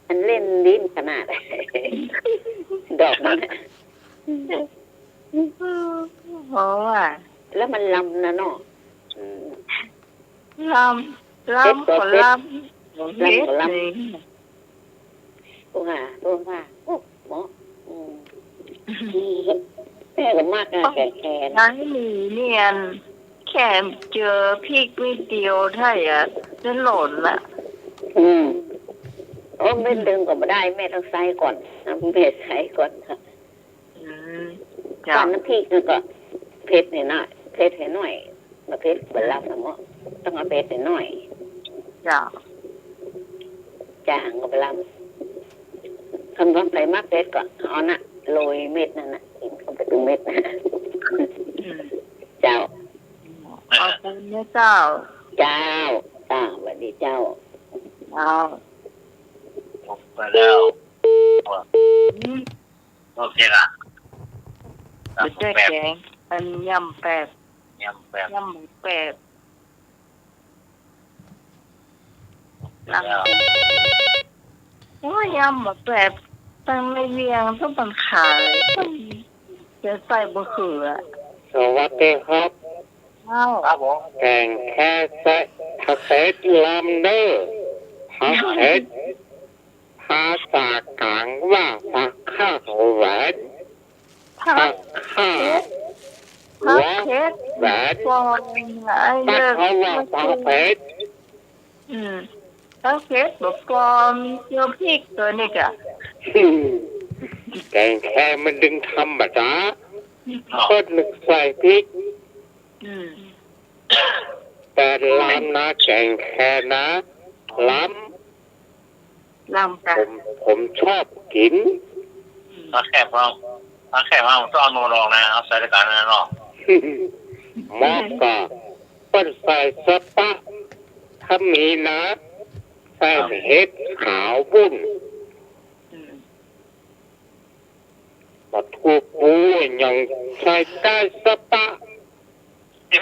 อันเล่นลิ้นขนาด ดอกมัน เพราะว่า แล้วมันลำนะเนาะ ลำคนลำเพชรนี่ ตัวว่าโอ้หมอแม่ก็มากนะแก่ ร้านนี้เนี่ยแค่เจอพริกนิดเดียวถ้าอย่าจะหล่นละ โอ้ไม่ดึงก็ไม่ได้แม่ต้องใส่ก่อนน้ำเผ็ดใส่ก่อนค่ะก่อนน้ำพริกนั่นก็เผ็ดหน่อยเผ็ดหน่อยมาเผ็ดเวลาสมอต้องเอาเผ็ดหน่อย จ้า จางก็เวลาคำว่าใส่มากเผ็ดก่อนเอาน่ะโรยเม็ดนั่นน่ะกินเข้าไปถึงเม็ดนะเจ้า เอาเป็นเนื้อเจ้า สวัสดีเจ้า เอา ไปแล้วโอเคละ ไปเจอแกงอันยำแปบ ยำแบบ ยำหมูแปบ ลำโอ้ยยำแบบแบบตั้งในเวียงต้องมันขายต้องจะใส่บะเขือ สวัสดีครับ ข้าว ครับผม แกงแค่ใส่ผักเผ็ดลำเด้อผักเผ็ดภาษากลางว่าผักข้าวแหวน ผั ผั ก กข้า ผักเพชร แหวน ฟองไอ้ ผั เลิ ก ก เขาว่าผักเผ็ด ผักเพชรแบบฟอมเจียวพริกตัวนี้กะ แกงแค่มันดึงธรรมดาก็นึกใส่พริก อืม แต่ล้ำนะแกงแค่นะล้ ลำกะ ำผมชอบกิน ถ้าแคบเราต้องเอาโนรองนะเอาใส่ด้วยกันนะเนาะ หมอกก็เปิ้นใส่สปะถ้ามีนะใส่เห็ดขาวบุ้น อืม มาทูปูยังใส่ได้สปะ ที่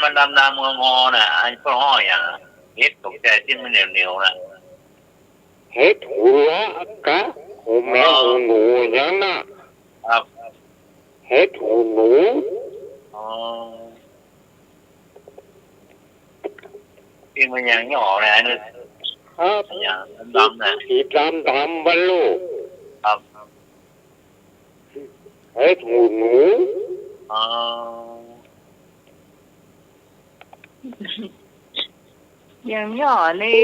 มันดำงอน่ะไอ้พวกห้ออย่างเฮ็ดตกใจที่มันเหนียวๆน่ะ เห็ดหัวกะหูแมวหูหนูยังน่ะ ครับ เห็ดหูหนู อ๋อที่มันอย่างหย่อเนี่ยนี่ ครับ อย่างดำน่ะ สีดำบรรลุ ครับ เห็ดหูหนู อ๋อ อย่างหย่อนี่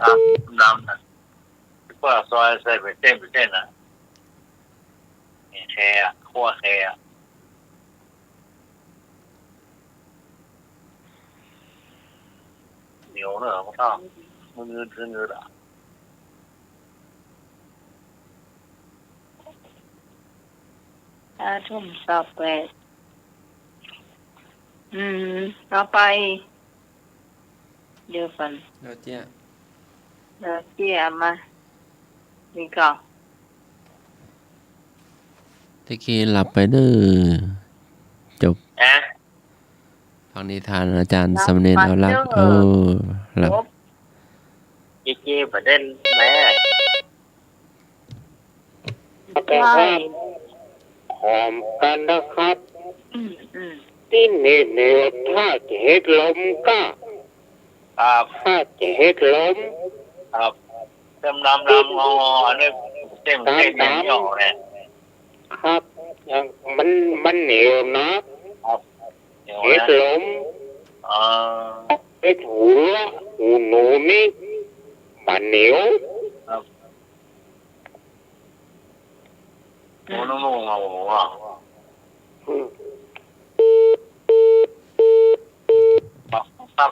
ครับดำน่ะพวกซอยใส่เป็นเส้นน่ะแค่คั่วแค่เหนียวเนอะมันต้องมืออ่ะ ทุ่มต่อไปต่อไป เดี๋ยวฟัน เราเจ้า เดี๋ยวเกี่ยมานี่ก่อน ตะกี้หลับไปเด้อจบ นะ ฟังนิทานอาจารย์สำเนียงเอาลักหลับ จีประเด็นแม่ แต่ครับหอมกันนะครับ อืม ที่เนี่ยถ้าจะเห็ดลมก็ ครับ ถ้าจะเห็ดลม ครับดำงออันนี้เส้นอย่างหย่อเนี่ย ครับยังมันเหนียวนะครับ เหนียว เห็ด นะ ลม อ่า เห็ดหูหนูนี่มันเหนียว โอ้นุ่มๆอ่ะ อืม ครับ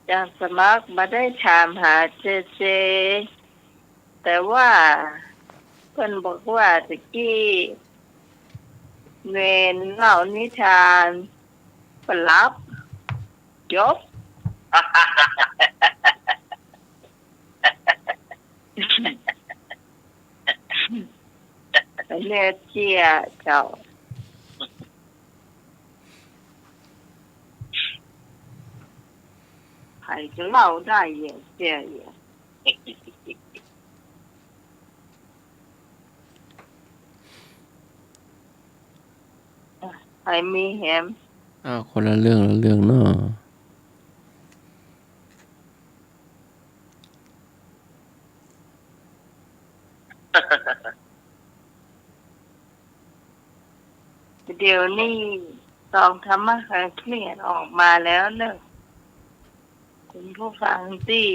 จารย์สมัครมาได้ถามหาเจ แต่ว่าเพิ่นบอกว่าตะกี้เวนเล่านิทานเพิ่นรับจบ เรียกเจียเจ้าใครจะเล่าได้เย่เจียเย่ใครมีแหม อ้าวคนละเรื่องเนาะ เดี๋ยวนี้ลองทำมาคาเครียดออกมาแล้วเนอะคุณผู้ฟังที่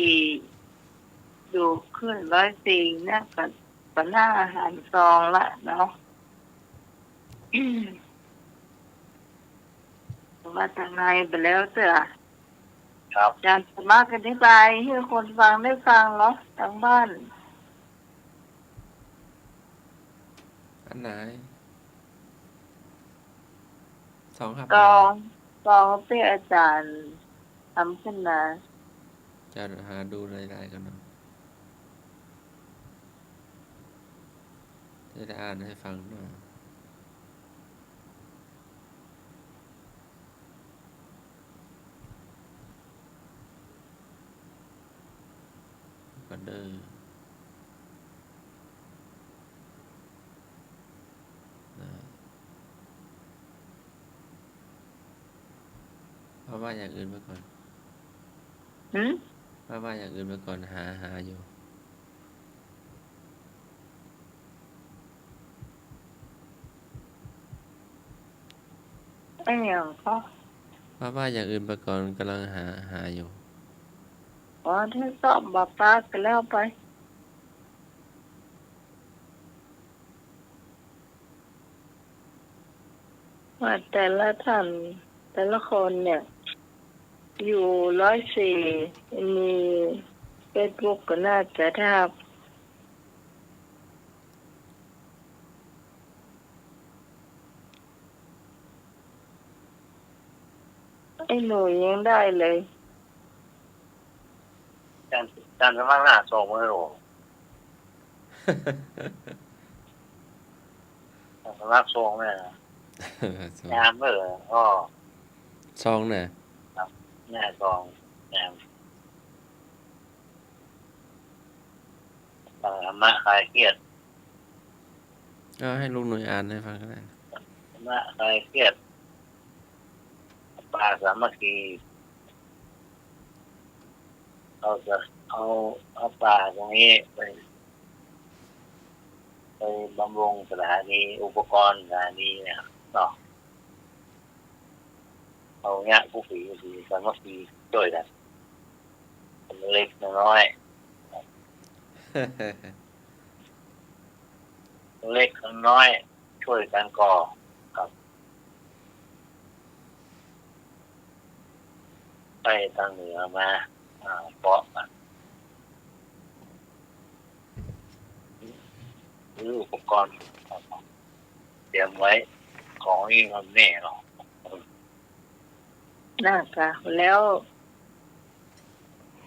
ดูขึ้น104นะกับหน้าอาหารซองละเนาะ ว่าทางในไปแล้วเถอะ ครับ อาจารย์สามารถอธิบายให้คนฟังได้ฟังเนาะทางบ้าน อันไหนสองครับ กองที่อาจารย์ทำขึ้นมา จะหาดูรายๆกันเนาะ จะได้อ่านให้ฟังหน่อยก็เด้อเพราะว่าอย่างอื่นไปก่อน หืม ว่าอย่างอื่นไปก่อนหาอยู่ ไอ้อย่างก็ ว่าอย่างอื่นไปก่อนกำลังหาอยู่ อ๋อถ้าสอบบ่ปากก็แล้วไปว่าแต่ละท่านแต่ละคนเนี่ย อยู่104มีเฟซบุ๊กก็น่าจะทาบไอ้หนูยังได้เลย การสมัครหน้าส่งมาให้หนูสมัครส่งเนี่ยงานเมื่อก็ ซองเนี่ย แม่ส่งงานธรรมะคลายเครียด ก็ให้ลุงหน่วยอ่านให้ฟังก็ได้ ธรรมะคลายเครียดปาสามัคคีเราจะเอาปลาตรงนี้ไปบำรุงสถานีอุปกรณ์สถานีเนี่ยเนาะเอาเนี้ยผู้ฝีสามัคคีช่วยกันคนเล็กน้อยเล็กน้อยช่วยกันก่อครับไปทางเหนือมาเกาะมาหรืออุปกรณ์เตรียมไว้ของนี่มันแน่เนาะ น่าจะแล้ว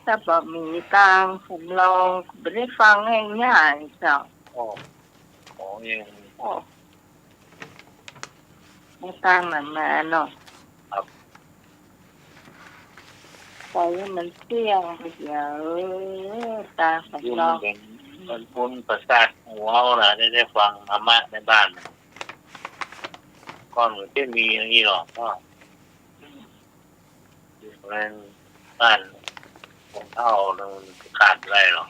ถ้าบอกมีตังผมลองไม่ได้ฟังง่ายๆจ้ะ ของนี่ โอ้ไม่ตังมันมาเนาะไปมันเสี่ยงไปเยอะตาผม ยุ่ง ลอง เป็นมันปุ้นประสาทหัวเราน่ะได้ฟังธรรมะในบ้านก้อนเหมือนที่มีอย่างนี้หรอกก็อยู่ในบ้านคนเท่ามันขาดอะไรหรอก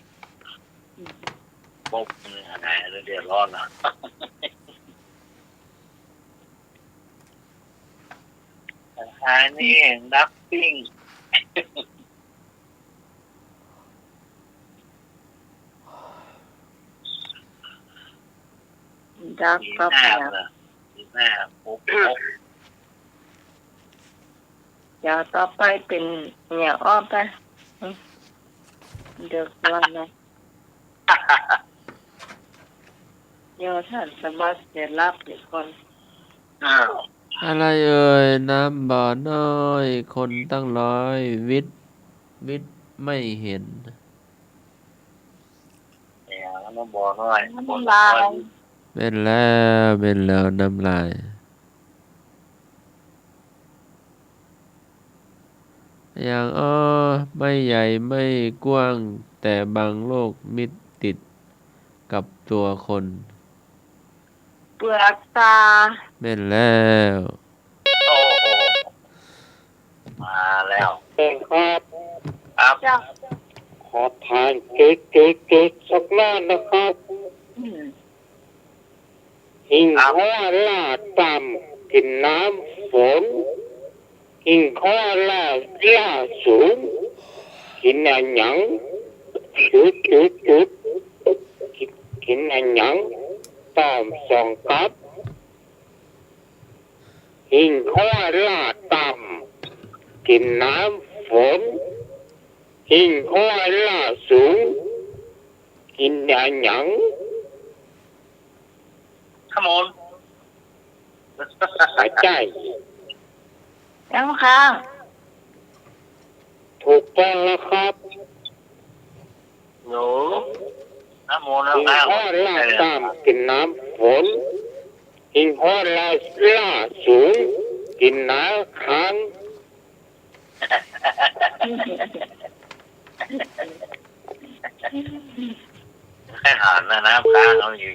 ปุ๊บมันหายเดือดร้อนอ่ะหายนี่นับปิ้ง ดัก มี ก็ หน้า แบบ น่ะมีหน้าปุ๊บ เดี๋ยวต่อไปเป็นเนี่ยอ้อมไปเดือดร้อนนะเดี๋ยวท่านสมัครเสียรับอีกคน อะไรเอ่ยน้ำบ่อน้อยคนตั้งร้อยวิทย์ไม่เห็น เนี่ยน้ำบ่อน้อย น้ำลาย เป็นแล้วน้ำลายอย่างไม่ใหญ่ไม่กว้างแต่บางโลกมิดติดกับตัวคน เปลือกตา เป็นแล้ว โอ้โหมาแล้ว เองครับ ครับ จ้า ขอทานเก๊กสักหน้านะครับ อืม หิ่งข้อลาดต่ำกินน้ำฝนหิ่งข้อลาดสูงกินอะไรหยังจุดกินอะไรหยังตามสองกับหิ่งข้อลาดต่ำกินน้ำฝนหิ่งข้อลาดสูงกินอะไรหยัง ขโมย หายใจ ยังค้าง ถูกต้องแล้วครับ หนูน้ำโมน้ำ กิน น้ำ ข้าวลาดตามกินน้ำฝ ฝนกินหัวล่าสูงกินหนาค้าง แค่หานนะน้ำค้างเราอยู่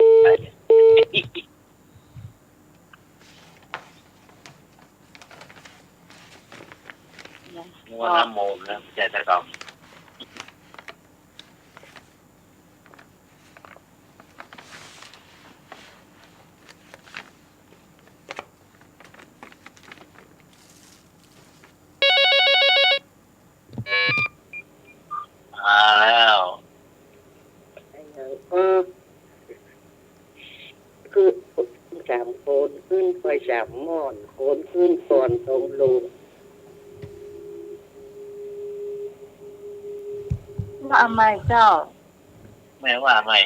ว่าน้ำโมมนะใจตะกอบมาแล้วคือสามโคนขึ้นไปสามหมอนโคนขึ้นก่อนตรงลูก ว่าไม่เจ้า แม่ว่าไม่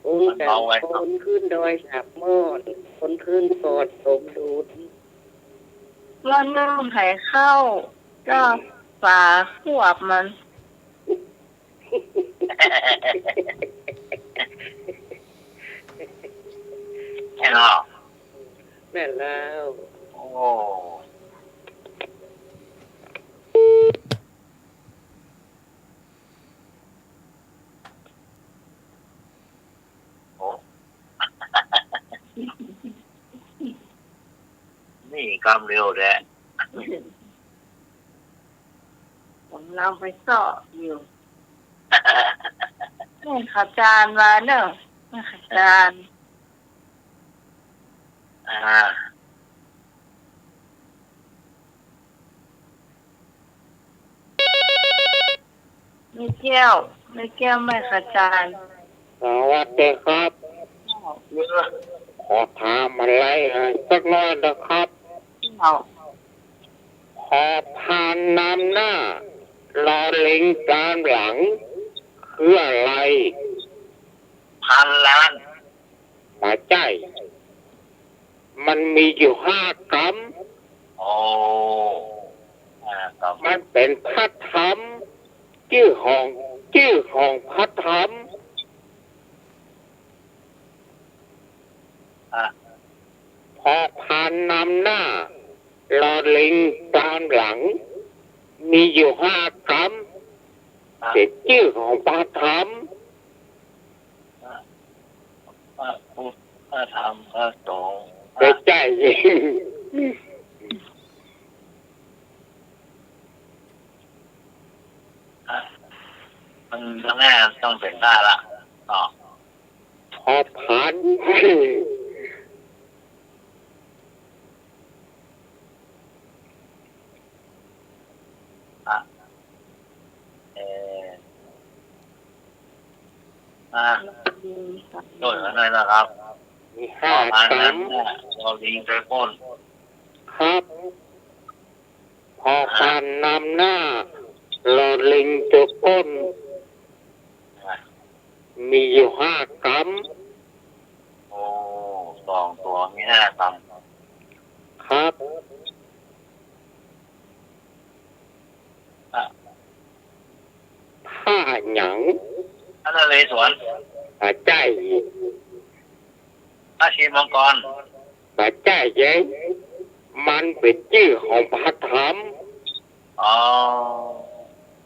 องค์สามคนขึ้นดอยสามหมอนคนขึ้นก่อนตรงลูก ร้อนน้ำหายเข้าก็ฝาขวบมัน แค่นอก แม่แล้ว โอ้โห นี่กำเร็วแหละ ผมเราไปสอบอยู่แม่ขาจานมาเนอะแม่ขาจาน ไม่แก้วแม่ขาจาน สวัสดีครับขอถามอะไรสักหน่อยนะครับ เอา ขอพานนำหน้ารอลิงตามหลังคืออะไร 1,000,000,000หัวใจ มันมีอยู่5 กรัม โอ้ครับ มันเป็นพัดธรรมชื่อของพัดธรรม พอพานนำหน้ารอลิงตามหลัง มีอยู่5 กรัมเป็นชื่อของพัดธรรม พระพุทธพระธรรมพระสงฆ์ ไม่ใช่จริง มันต้องแน่ต้องเป็นได้ละต่อ พอพาน เออโดยอะไรนะครับ มี ต่อ 5 มาก รั นั้น ม เรายิงไปก้น ครับ พอพานนำหน้ารอลิงตัวก้น มีอยู่5 กรัม โอ้2 ตัวมี5 กรัม ครับผ้าหยัง พระนเรศวร ปัจจัย พระชีมังกร ปัจจัยเย้มันเป็นชื่อของพัดธรรม อ๋อ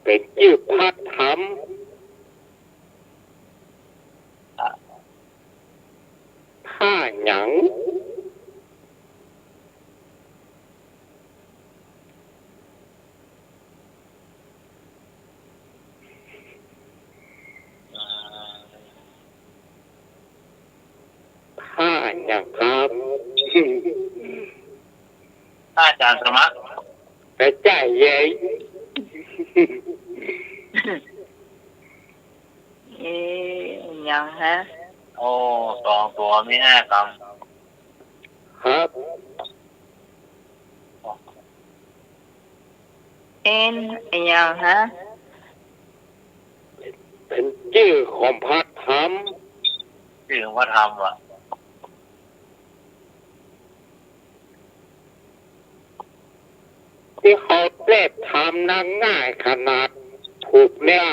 เป็นชื่อพัดธรรมผ้าหยัง ผ้าหยังครับ ถ้าอาจารย์สมัคร ปัจจัยเย้ อย่างฮะ โอ้2 ตัวมี5 กรัม ครับ อย่างฮะ เป็นชื่อของพัดธรรม ชื่อว่าทำอ่ะ ที่เขาเปรียบทำนั้นง่ายขนาดถูกเนี่ย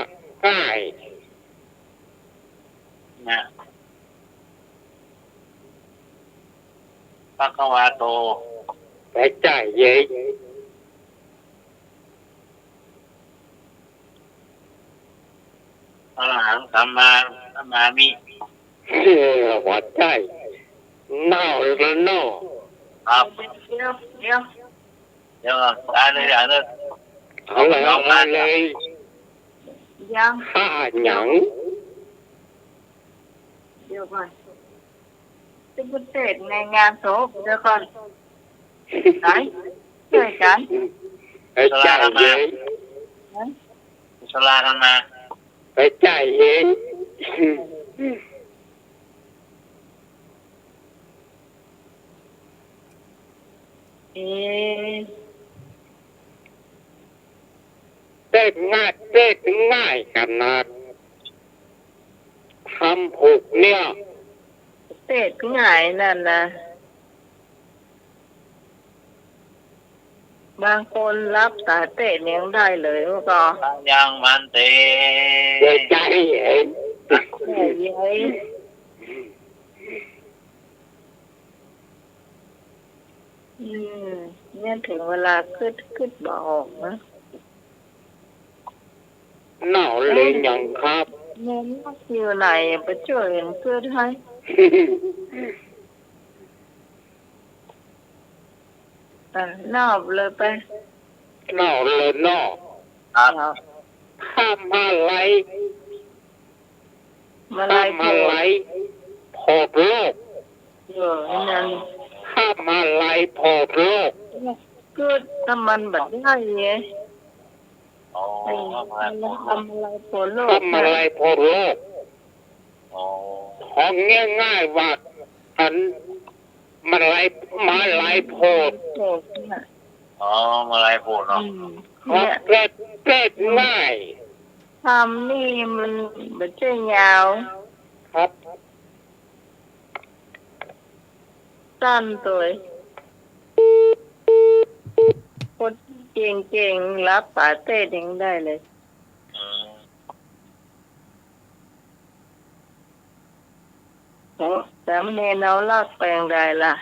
ง่าย นะ ภะคะวะโต พระเจ้าเย่ อะระหังสัมมาสัมมามิ หัวใจเน่าแล้วเน่า ครับ เดี๋ยวเดี๋ยว เดี๋ยวก่อนอ่านเลยอ่านเลย เอาเลยเอาเลย ยัง ข้าหยัง เดี๋ยวก่อนจะพูดเสร็จในงานศพเดี๋ยวก่อนไหนช่วยกัน พระเจ้าเย่ สลาธรรมา พระเจ้าเย่ เอ๊ะ เต้นง่ายขนาดทำผูกเนี่ย เสร็จง่ายนั่นนะบางคนรับสายเตะยังได้เลยว่าก็ ยังมันเต พระเจ้าเย่ แม่ยัยเนี่ยถึงเวลาขึ้นบอกนะ เน่าเลยหยังครับ เงินอยู่ไหนไปช่วยเพื่อนให้นอบเลยไป เน่าเลยเนาะ ครับ ทำอะไร มาลาย ทำ โพ อะไรพอกโลก อยู่นั่น ทำอะไรพอกโลก ก็ทำมันแบบได้ไง อ๋อ มันทำอะไรโพโลก ทำอะไรพอกโลก อ๋อ ของง่ายๆว่าอันมันไรมาไรโพด โพดเนี่ย อ๋อมาลายพูดเนาะ เนี่ย เล็ดง่าย ทำนี่มันแบบเจ้ายาว ครับ สั้นตัวคนเก่งๆรับสายเต้ยังได้เลย อืม โอ้สามเณรเอาลากแปลงได้ล่ะ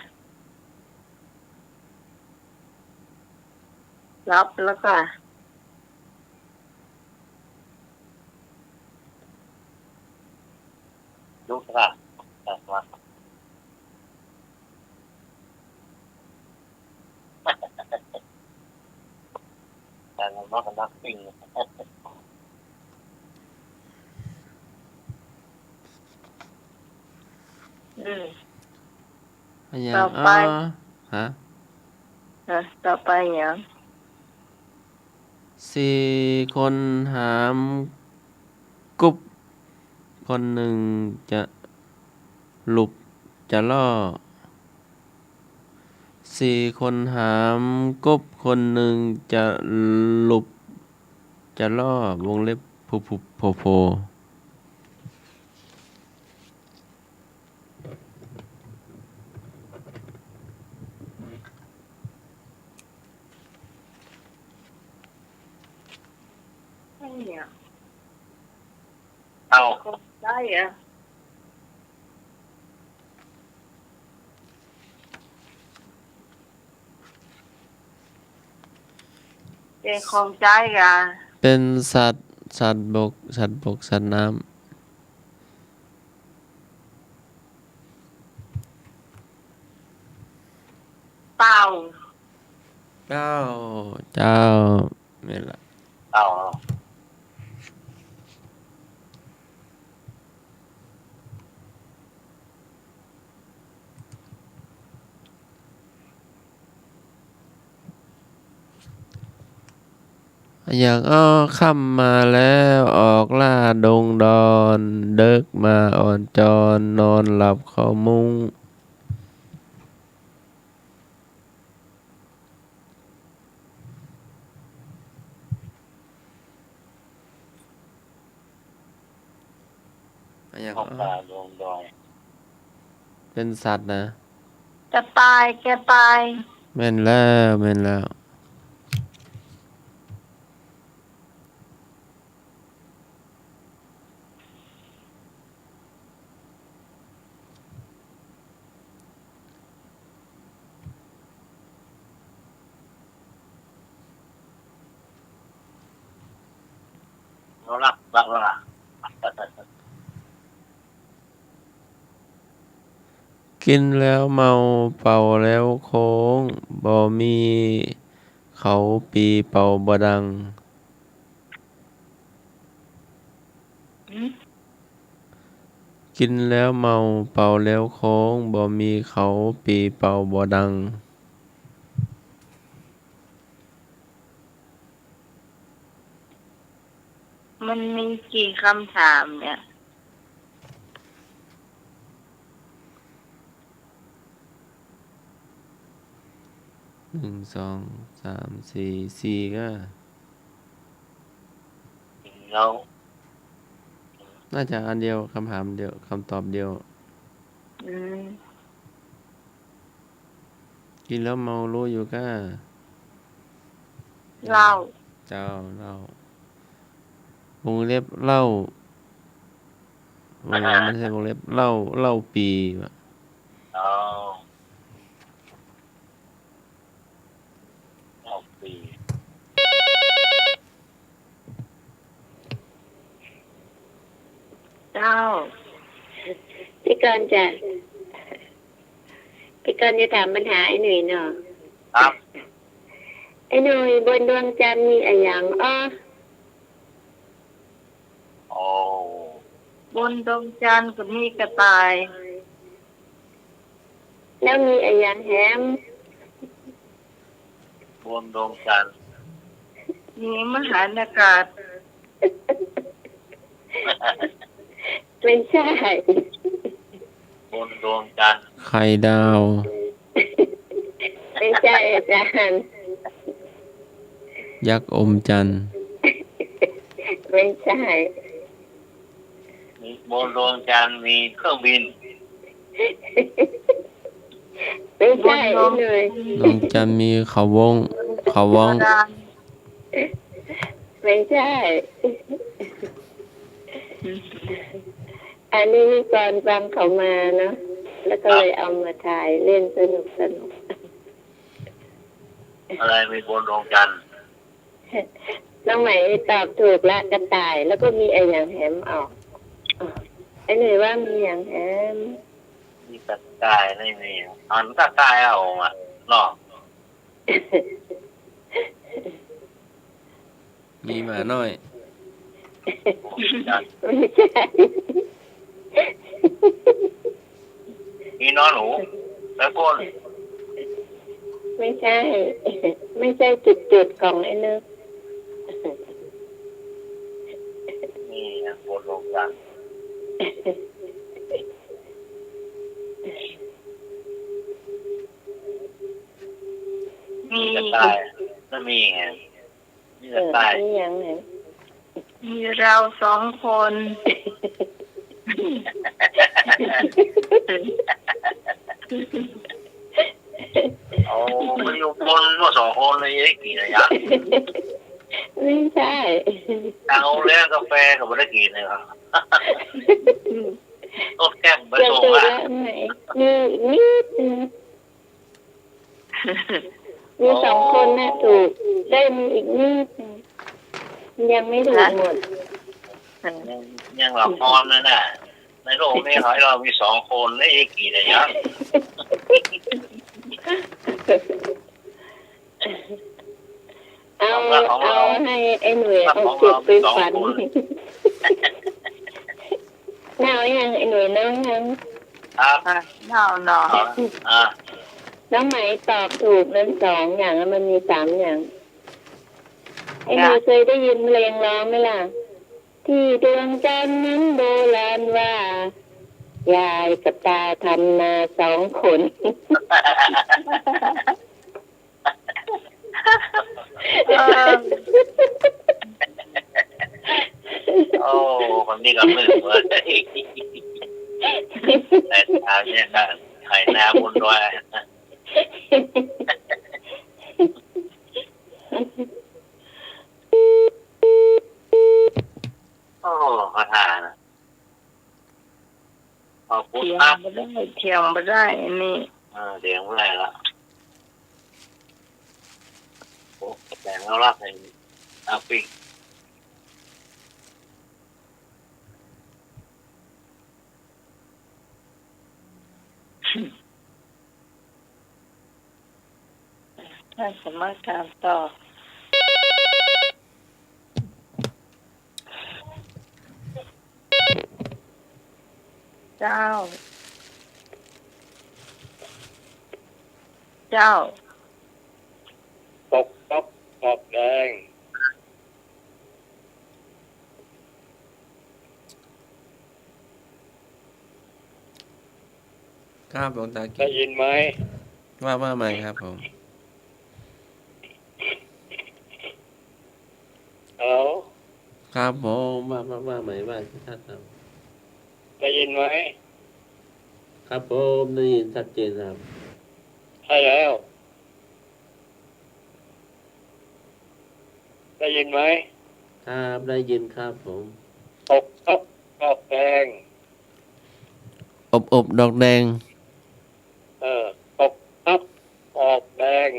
รับแล้วค่ะ ยุคละมาแต่เราไม่กันนักปิ้ง อย่าง ต่อไป ฮะ ต่อไปอย่าง สี่คนหามกุ๊บคนหนึ่งจะหลุบจะล่อสี่คนหามกุ๊บคนหนึ่งจะหลุบจะล่อวงเล็บผูผูโผโผ เนี่ย เอา ได้อะเป็นของใจอ่ะ เป็นสัตว์บกสัตว์น้ำ เต่า เจ้าไม่นละ เอาอยากอ้อค่ำมาแล้วออกล่าดงดอนเดิกมาอ่อนจอนนอนหลับเข้ามุ้งอยาก ของ อ้อ ป่าดวงดอย เป็นสัตว์นะ กระต่ายกระต่าย แม่นแล้ว เขารักบ้างล่ะ กินแล้วเมาเป่าแล้วโค้งบ่มีเขาปีเป่าบ่ดัง อืม กินแล้วเมาเป่าแล้วโค้งบ่มีเขาปีเป่าบ่ดัง มันมีกี่คำถามเนี่ย 1 2 3 4 4ก็แล้ว น่าจะอันเดียวคำถามเดียวคำตอบเดียว อืม กินแล้วเมารู้อยู่ก็ เล่า เจ้าเหล้าวงเล็บเหล้าวงเล็บไม่ใช่วงเล็บเหล้าปีว่ะ เอาเอาปี เจ้า พี่กรณ์จะถามปัญหาไอ้หนุ่ยเนาะ ครับ ไอ้หนุ่ยบนดวงจันทร์มีอะไรอย่างโอ้ บนดวงจันทร์ก็มีกระต่าย แล้วมีอะไรอย่างแฮม บนดวงจันทร์ มีมหานากาศ ไม่ใช่ บนดวงจันทร์ ไข่ดาว ไม่ใช่อาจารย์ ยักษ์อมจันทร์ ไม่ใช่ มีบนดวงจันทร์มีเครื่องบิน ไม่ใช่ไอ้หนุ่ย ดวงจันทร์มีเขาวง ดาน ไม่ใช่ อันนี้มีกรฟังเขามาเนาะแล้วก็เลยเอามาถ่ายเล่นสนุก อะไรมีบนดวงจันทร์ น้องใหม่ตอบถูกละกระต่าย แล้วก็มีไอ้อย่างแฮมออกไอ้หนุ่ยว่ามีอย่างแฮม มีกระต่ายไม่มีอันกระต่ายเอาอ่ะเนาะ มีหมาน้อย ไม่ใช่ มีนอนหนูแล้วก้น ไม่ใช่ ไม่ใช่จุดๆของไอ้นึก นี่นะบนดวงจันทร์ มี กระต่ายไม่มีไงมีกระต่าย มีอย่างไหน มีเราสองคน โอ้ไม่อยู่บนก็สองคนเลยได้กี่ระยะ ไม่ใช่ เอาเลี้ยงกาแฟกับไม่ได้กี่เลยครับต้นแก้มไป เกือบ ส่ง ถูก ละ แล้วไหนมีอีกนิดนึงมีสองคนนะถูก ได้มีอีกนิดนึงยังไม่ถูกหมด ยังหลับนอนนั่นน่ะในโลกนี้เรามีสองคนได้กี่ระยะ เอาให้ไอ้หน่วยเอาเก็บไปฝันน่ายังไอ้หน่วยน้องยัง ครับ เน่าหนอ น้องไหมตอบถูกนั้น2 อย่างแล้วมันมี3 อย่างไอ้หน่วยเคยได้ยินเพลงร้องไหมล่ะที่ดวงจันทร์นั้นโบราณว่ายายกับตาทำนา2 คน โอ้คนนี้ก็มือเลยแต่ทางเนี่ยก็ไข่น้ำบนด้วยโอ้ขอทานขอบคุณ เทีย ครั ง บ ไม่ได้เทียงไม่ได้อันนี้ เดี๋ยวเมื่อไรละโอ้แต่เราลักให้อาปิง ท่านสามารถถามต่อเจ้า เจ้า ตกต๊อกออกแดง ครับหลวงตา ได้ยินไหม ว่าไหมครับผม ฮัลโหล ครับผมว่าไหมว่าชัดครับ ได้ยินไหม ครับผมได้ยินชัดเจนครับ ใช่แล้ว ได้ยินไหม ครับได้ยินครับผม ตกต๊อกออกแดง อบดอกแดง ตกต๊อกออกแดง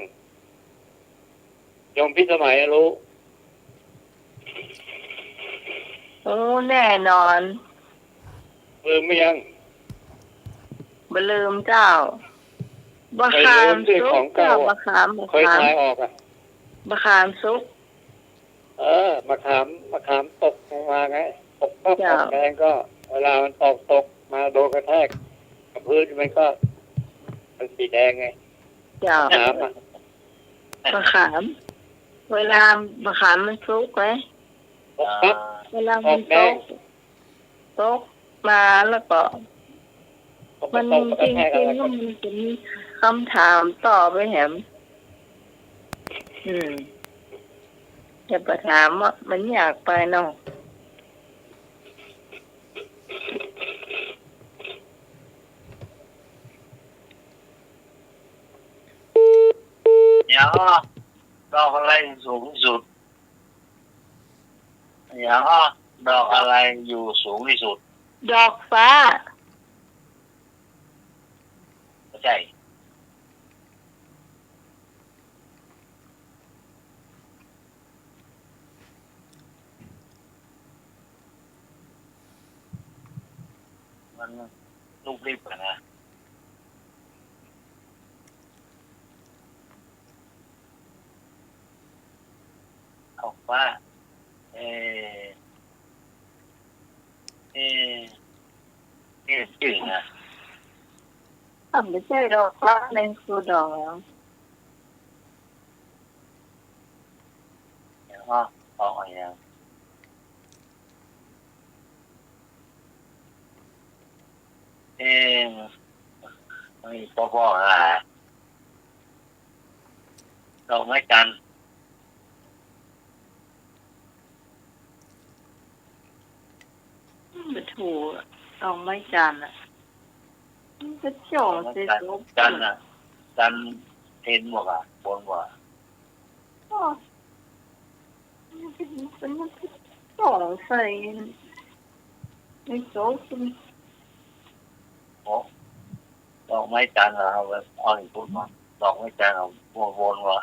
โยมพิสมัยรู้ แน่นอน ลืมไม่ยัง บ่ลืมเจ้าบะขาม ไม่ลืมสิ ซุ ข ก องเก่า เจ้า อะ บะขาม เคยทายออกอ่ะ บะขามซุก มะขามตกลงมาไง ตกต๊อกออกแดงก็ เวลามันตกมาโดนกระแทกกับพื้นมันก็เป็นสีแดงไง เจ้า น้ำอ่ะ บะขาม เวลาบะขามมันซุกไหม ตกต๊อก เวลามันตกมาแล้วก็ มัน ตก จ กระ ริง แทก ๆ อะไร แล้ว ก็ มันจะมีคำถามต่อไปแหมจะไปถามว่ามันอยากไปเนาะ อย่างดอกอะไรสูงที่สุดอย่างดอกอะไรอยู่สูงที่สุด ดอกฟ้า ไม่ใช่มันลูกรีบกันนะเอาว่าเออนี่ชื่อนะ ไม่ใช่ดอกฟ้าในคือดอก อย่างว่าออกอะไรอย่างไม่พออะไรดอกไม้จันทร์ ไม่ถูกดอกไม้จันทร์อ่ะมันก็จ่องเสียลูก จันทร์อ่ะจันทร์เทนหมดอ่ะบนกว่า มันก็จ่องใส่ในโต๊ะ โอ้ดอกไม้จันทร์เหรอเอาเอาอีกพูดมาดอกไม้จันทร์เอาวนๆว่า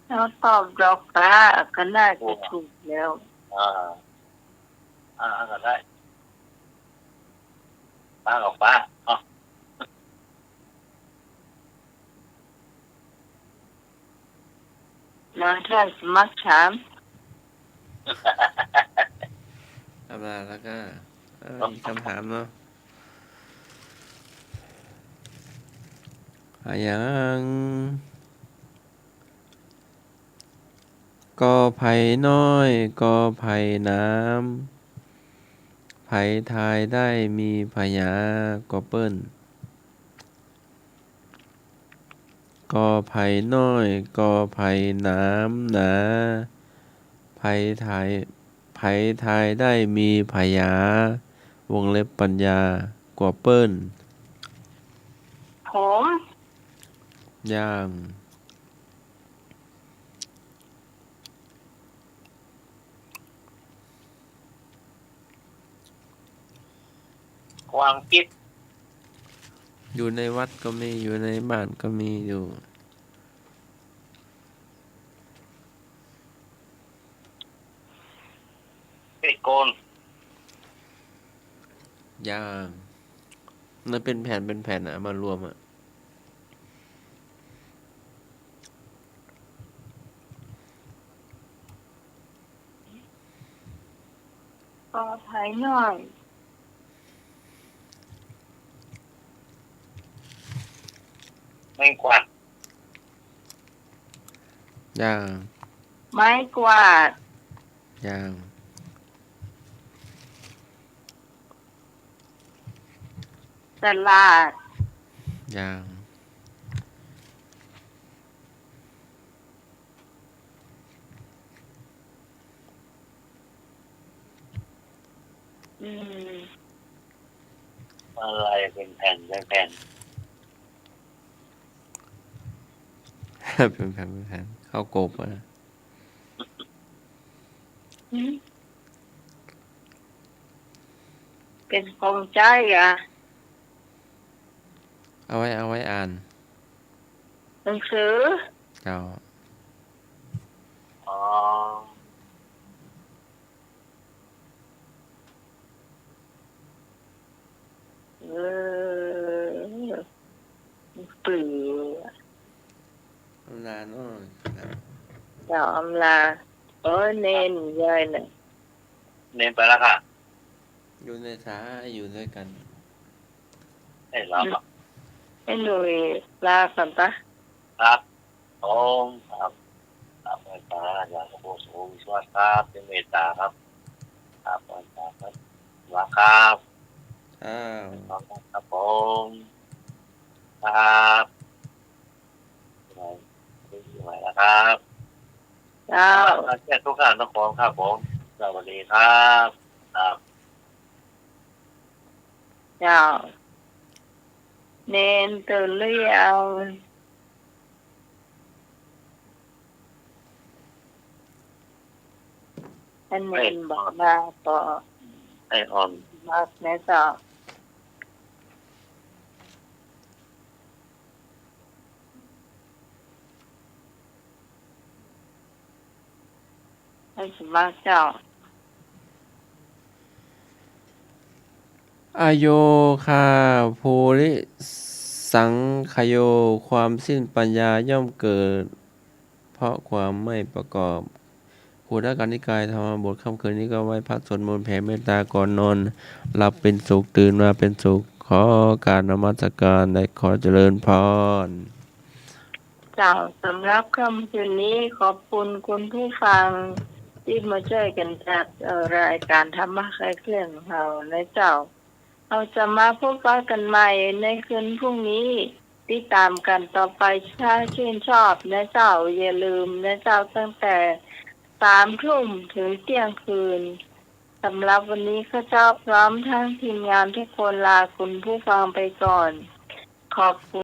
เราตอบดอกฟ้าก็น่าจะถูกแล้ว ก็ได้ป้ากับป้าอ๋อ มาท่านสมัครถาม ทำมาแล้วก็อีกคำถามเนาะอย่างกอไผ่น้อยกอไผ่น้ำไผ่ทายได้มีพญากอเปิ้ลกอไผ่น้อยกอไผ่น้ำหนาไผ่ทายได้มีพญาวงเล็บปัญญากว่าเปิ้ล ผม ย่าง ความคิด อยู่ในวัดก็มีอยู่ในบ้านก็มีอยู่ เป็นโกน ย่าง มันเป็นแผ่นมารวมอ่ะ ก็ภายนอก ไม่กวาด ย่าง ไม้กวาด ย่าง ตลาด ย่าง อืม อะไรเป็นแผ่นเป็นแผ่น เป็นแผ่นข้าวกบอ่ะ เป็นของใจอ่ะ เอาไว้อ่าน หนังสือ เจ้า อ๋อ เออเปลือ อำลาเนาะ เจ้าอำลาเน้นยายน่ะ เน้นไปแล้วค่ะ อยู่ในสาอยู่ด้วยกัน ให้รับ ให้หนุ่ยลาสันตะ ครับผมครับครับอาจารย์อยากขอสูงวิศวะครับเป็นเมตตาครับครับอาจารย์ครับว่าครับ อ้าว ครับผมครับสวัสดีครับ เจ้า แจ้งทุกท่านนะครับผมสวัสดีครับครับ เจ้าเน้นตื่นหรือยังท่านเน้นบอกมาต่อ ให้ออน มาแม่เจ้าให้สมัครเจ้า อโยคาโพลิสังคโยความสิ้นปัญญาย่อมเกิด เพราะความไม่ประกอบขุทกนิกายธรรมบทค่ำคืนนี้ก็ไว้พักสวดมนต์แผ่เมตตาก่อนนอน หลับเป็นสุขตื่นมาเป็นสุข ขอการนมัสการและขอเจริญพร เจ้าสำหรับค่ำคืนนี้ขอบคุณคุณผู้ฟังที่มาช่วยกันจัดรายการธรรมะคลายเครื่องของเรานะเจ้าเราจะมาพบกันใหม่ในคืนพรุ่งนี้ติดตามกันต่อไปถ้าชื่นชอบนะเจ้าอย่าลืมนะเจ้าตั้งแต่3 ทุ่มถึงเที่ยงคืนสำหรับวันนี้ข้าเจ้าพร้อมทั้งทีมงานทุกคนลาคุณผู้ฟังไปก่อนขอบคุณ